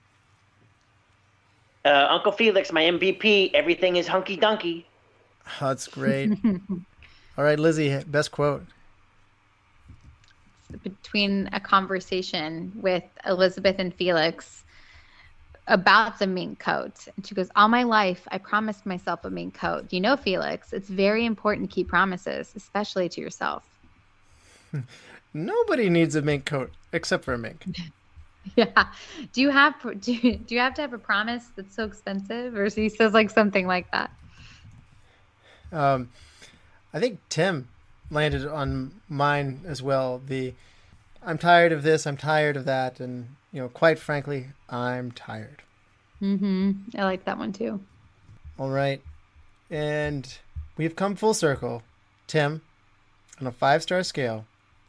[SPEAKER 4] Uncle Felix, my MVP, everything is hunky-dunky.
[SPEAKER 2] Oh, that's great. All right, Lizzy, best quote.
[SPEAKER 3] Between a conversation with Elizabeth and Felix about the mink coat. And she goes, all my life, I promised myself a mink coat. You know, Felix, it's very important to keep promises, especially to yourself.
[SPEAKER 2] Nobody needs a mink coat except for a mink.
[SPEAKER 3] Yeah. Do you have to have a promise that's so expensive? Or he says like something like that.
[SPEAKER 2] I think Tim landed on mine as well. I'm tired of this, I'm tired of that, and quite frankly, I'm tired.
[SPEAKER 3] I like that one too.
[SPEAKER 2] All right, and we've come full circle. Tim, on a 5-star scale,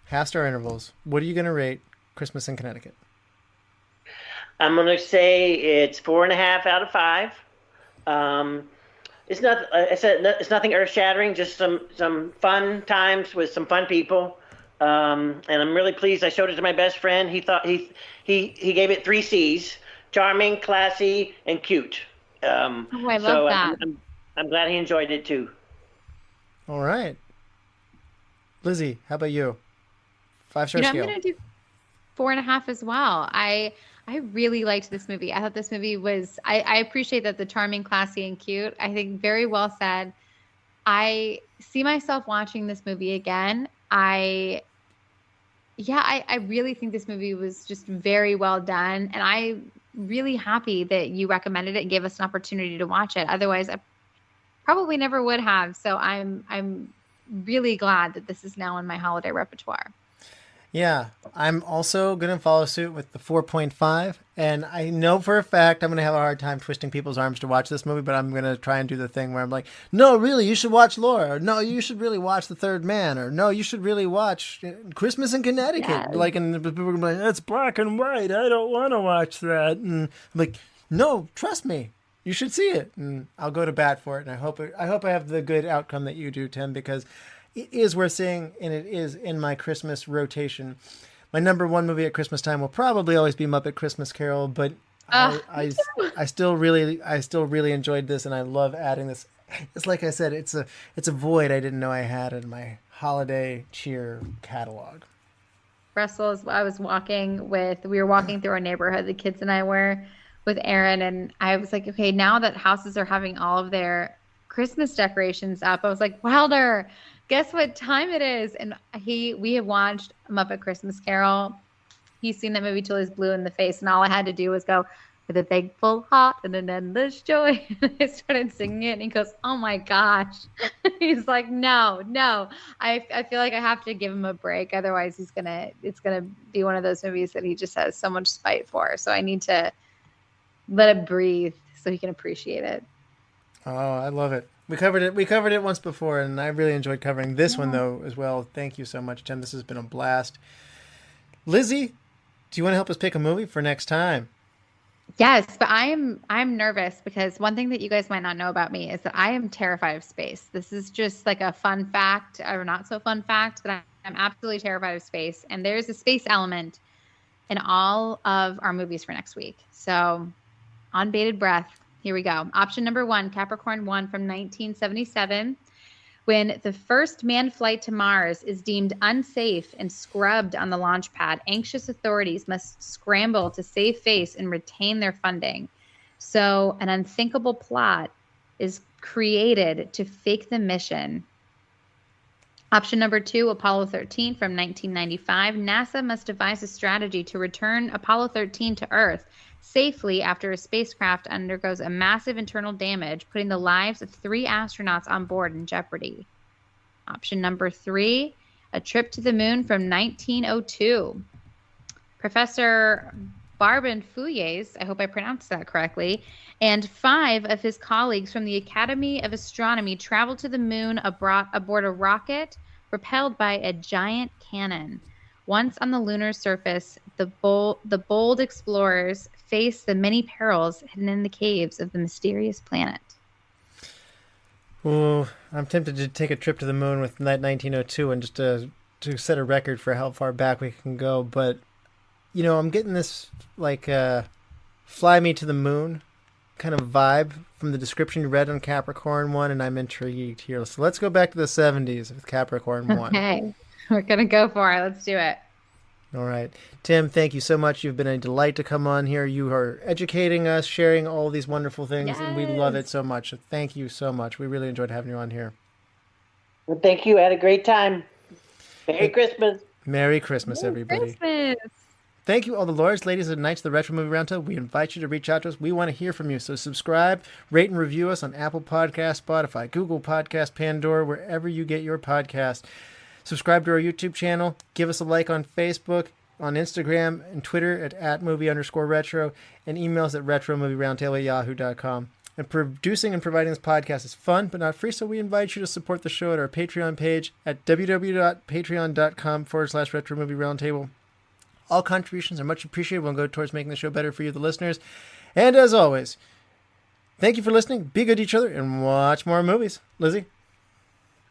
[SPEAKER 2] half-star intervals, what are you going to rate Christmas in Connecticut?
[SPEAKER 4] I'm going to say it's 4.5 out of 5. It's not. I said it's nothing earth-shattering. Just some fun times with some fun people, and I'm really pleased. I showed it to my best friend. He thought he gave it 3 C's: charming, classy, and cute.
[SPEAKER 3] I love that.
[SPEAKER 4] I'm glad he enjoyed it too.
[SPEAKER 2] All right, Lizzy, how about you? 5-star scale.
[SPEAKER 3] I'm going to do 4.5 as well. I really liked this movie. I thought this movie was, I appreciate that the charming, classy, and cute. I think very well said. I see myself watching this movie again. I really think this movie was just very well done. And I'm really happy that you recommended it and gave us an opportunity to watch it. Otherwise, I probably never would have. So I'm really glad that this is now in my holiday repertoire.
[SPEAKER 2] Yeah, I'm also going to follow suit with the 4.5, and I know for a fact I'm going to have a hard time twisting people's arms to watch this movie, but I'm going to try and do the thing where I'm like, no, really, you should watch Laura, or no, you should really watch The Third Man, or no, you should really watch Christmas in Connecticut. Yes. Like, and people are like, that's black and white, I don't want to watch that. And I'm like, no, trust me, you should see it, and I'll go to bat for it, and I hope I have the good outcome that you do, Tim, because it is worth seeing, and it is in my Christmas rotation. My number one movie at Christmas time will probably always be Muppet Christmas Carol, but I still really enjoyed this, and I love adding this. It's like I said, it's a void I didn't know I had in my holiday cheer catalog.
[SPEAKER 3] Russell, we were walking through our neighborhood, the kids and I were, with Aaron, and I was like, okay, now that houses are having all of their Christmas decorations up, I was like, Wilder, guess what time it is? And we have watched Muppet Christmas Carol. He's seen that movie till he's blue in the face, and all I had to do was go, with a thankful heart and an endless joy. And I started singing it, and he goes, oh my gosh. He's like, no. I feel like I have to give him a break. Otherwise it's gonna be one of those movies that he just has so much spite for. So I need to let it breathe so he can appreciate it.
[SPEAKER 2] Oh, I love it. We covered it. We covered it once before, and I really enjoyed covering this one though as well. Thank you so much, Tim. This has been a blast. Lizzy, do you want to help us pick a movie for next time?
[SPEAKER 3] Yes, but I'm nervous because one thing that you guys might not know about me is that I am terrified of space. This is just like a fun fact or not so fun fact, but I'm absolutely terrified of space. And there's a space element in all of our movies for next week. So on bated breath, here we go. Option number 1, Capricorn 1 from 1977. When the first manned flight to Mars is deemed unsafe and scrubbed on the launch pad, anxious authorities must scramble to save face and retain their funding. So an unthinkable plot is created to fake the mission. Option number 2, Apollo 13 from 1995. NASA must devise a strategy to return Apollo 13 to Earth safely after a spacecraft undergoes a massive internal damage, putting the lives of 3 astronauts on board in jeopardy. Option number 3, A Trip to the Moon from 1902. Professor Barbin Fouilles, I hope I pronounced that correctly, and 5 of his colleagues from the Academy of Astronomy traveled to the moon aboard a rocket propelled by a giant cannon. Once on the lunar surface, the bold explorers face the many perils hidden in the caves of the mysterious planet.
[SPEAKER 2] Oh, I'm tempted to take a trip to the moon with 1902 and just to set a record for how far back we can go. But, you know, I'm getting this, like, fly me to the moon kind of vibe from the description you read on Capricorn 1, and I'm intrigued here. So let's go back to the 70s with Capricorn 1.
[SPEAKER 3] Okay, we're going to go for it. Let's do it.
[SPEAKER 2] All right. Tim, thank you so much. You've been a delight to come on here. You are educating us, sharing all these wonderful things, and we love it so much. So thank you so much. We really enjoyed having you on here.
[SPEAKER 4] Well, thank you. I had a great time. Merry Christmas.
[SPEAKER 2] Merry Christmas, everybody.
[SPEAKER 3] Christmas.
[SPEAKER 2] Thank you, all the lords, ladies, and knights of the Retro Movie Roundtable. We invite you to reach out to us. We want to hear from you. So subscribe, rate, and review us on Apple Podcasts, Spotify, Google Podcasts, Pandora, wherever you get your podcast. Subscribe to our YouTube channel. Give us a like on Facebook, on Instagram, and Twitter at @movie_retro, and emails at retromovieroundtable@yahoo.com. And producing and providing this podcast is fun, but not free, so we invite you to support the show at our Patreon page at www.patreon.com/retromovieroundtable. All contributions are much appreciated. We'll go towards making the show better for you, the listeners. And as always, thank you for listening. Be good to each other and watch more movies. Lizzy?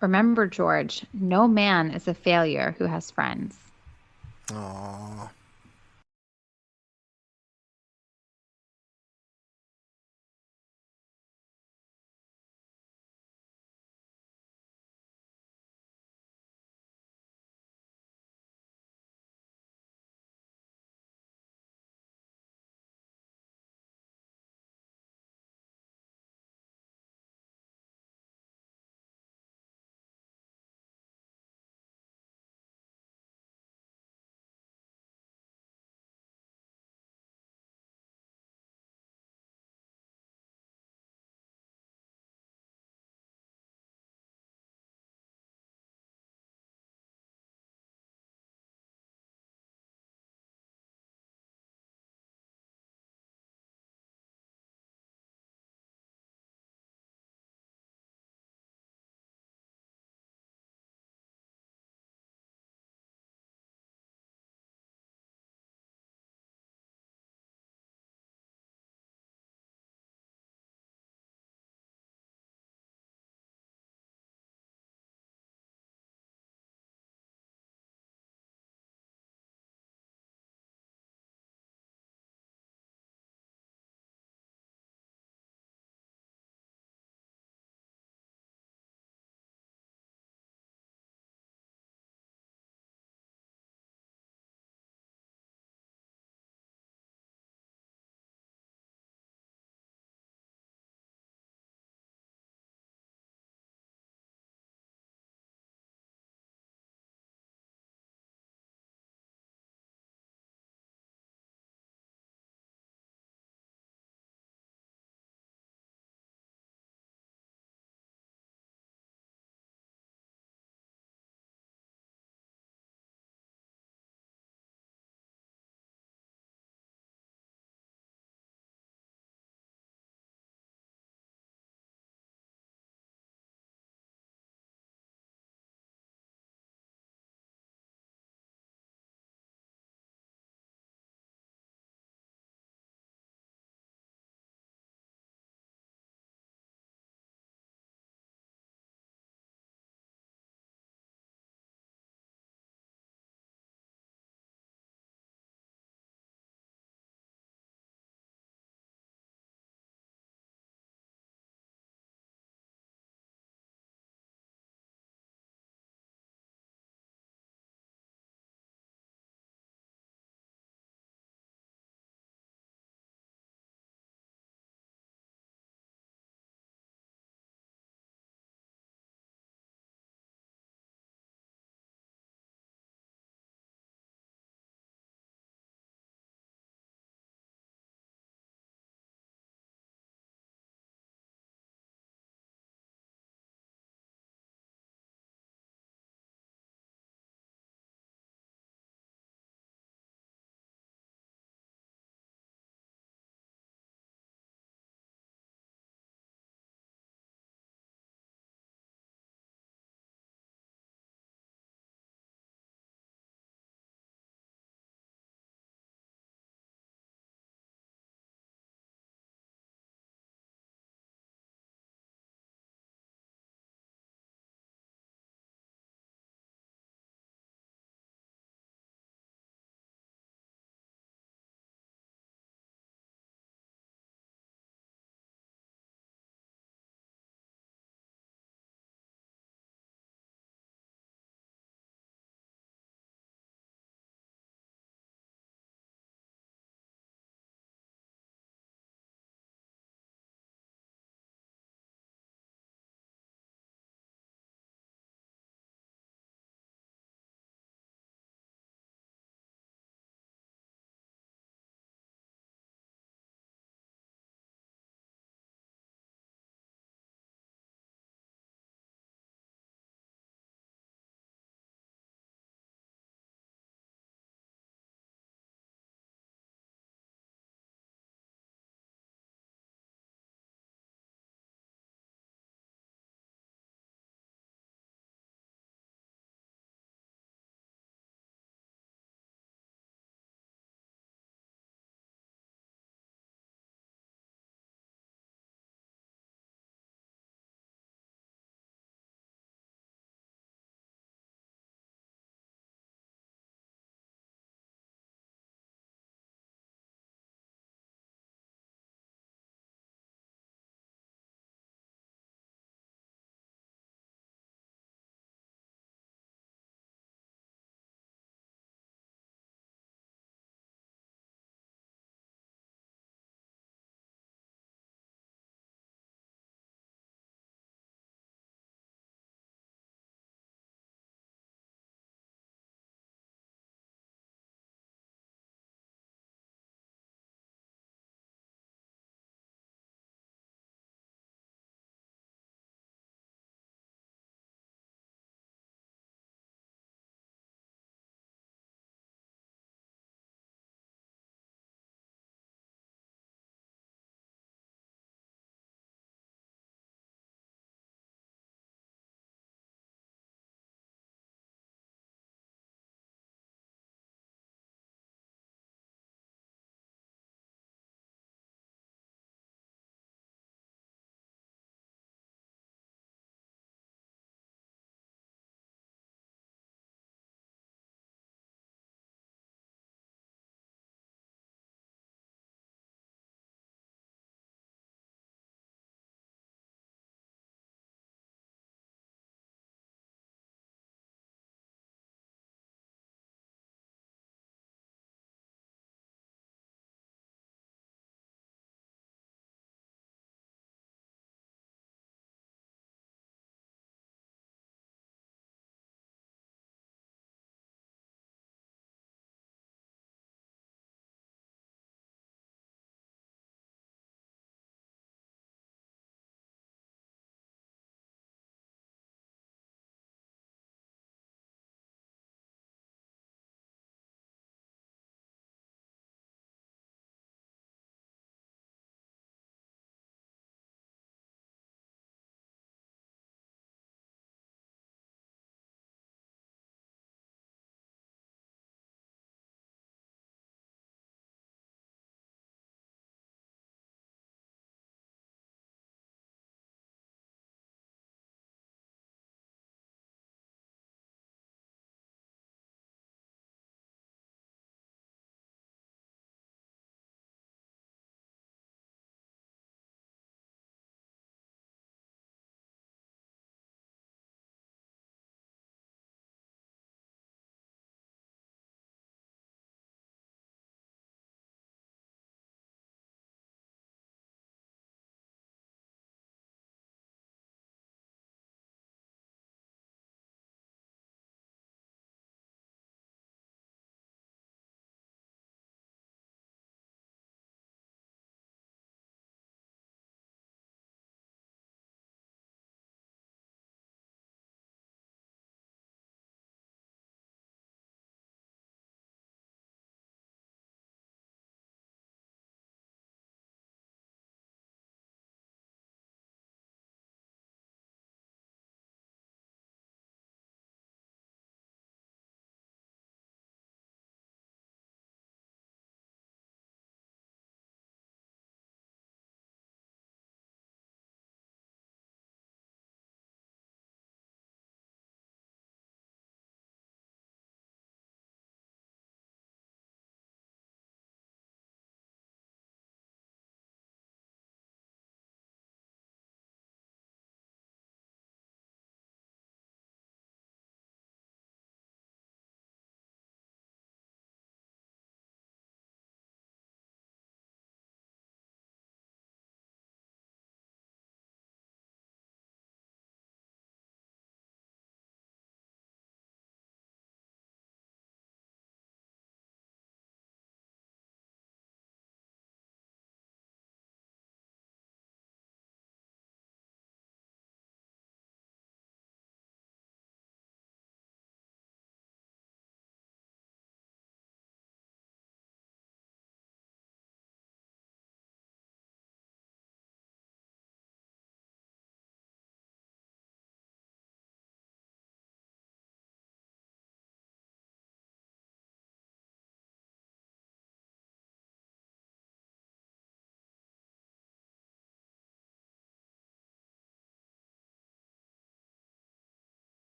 [SPEAKER 3] Remember, George, no man is a failure who has friends.
[SPEAKER 2] Aww.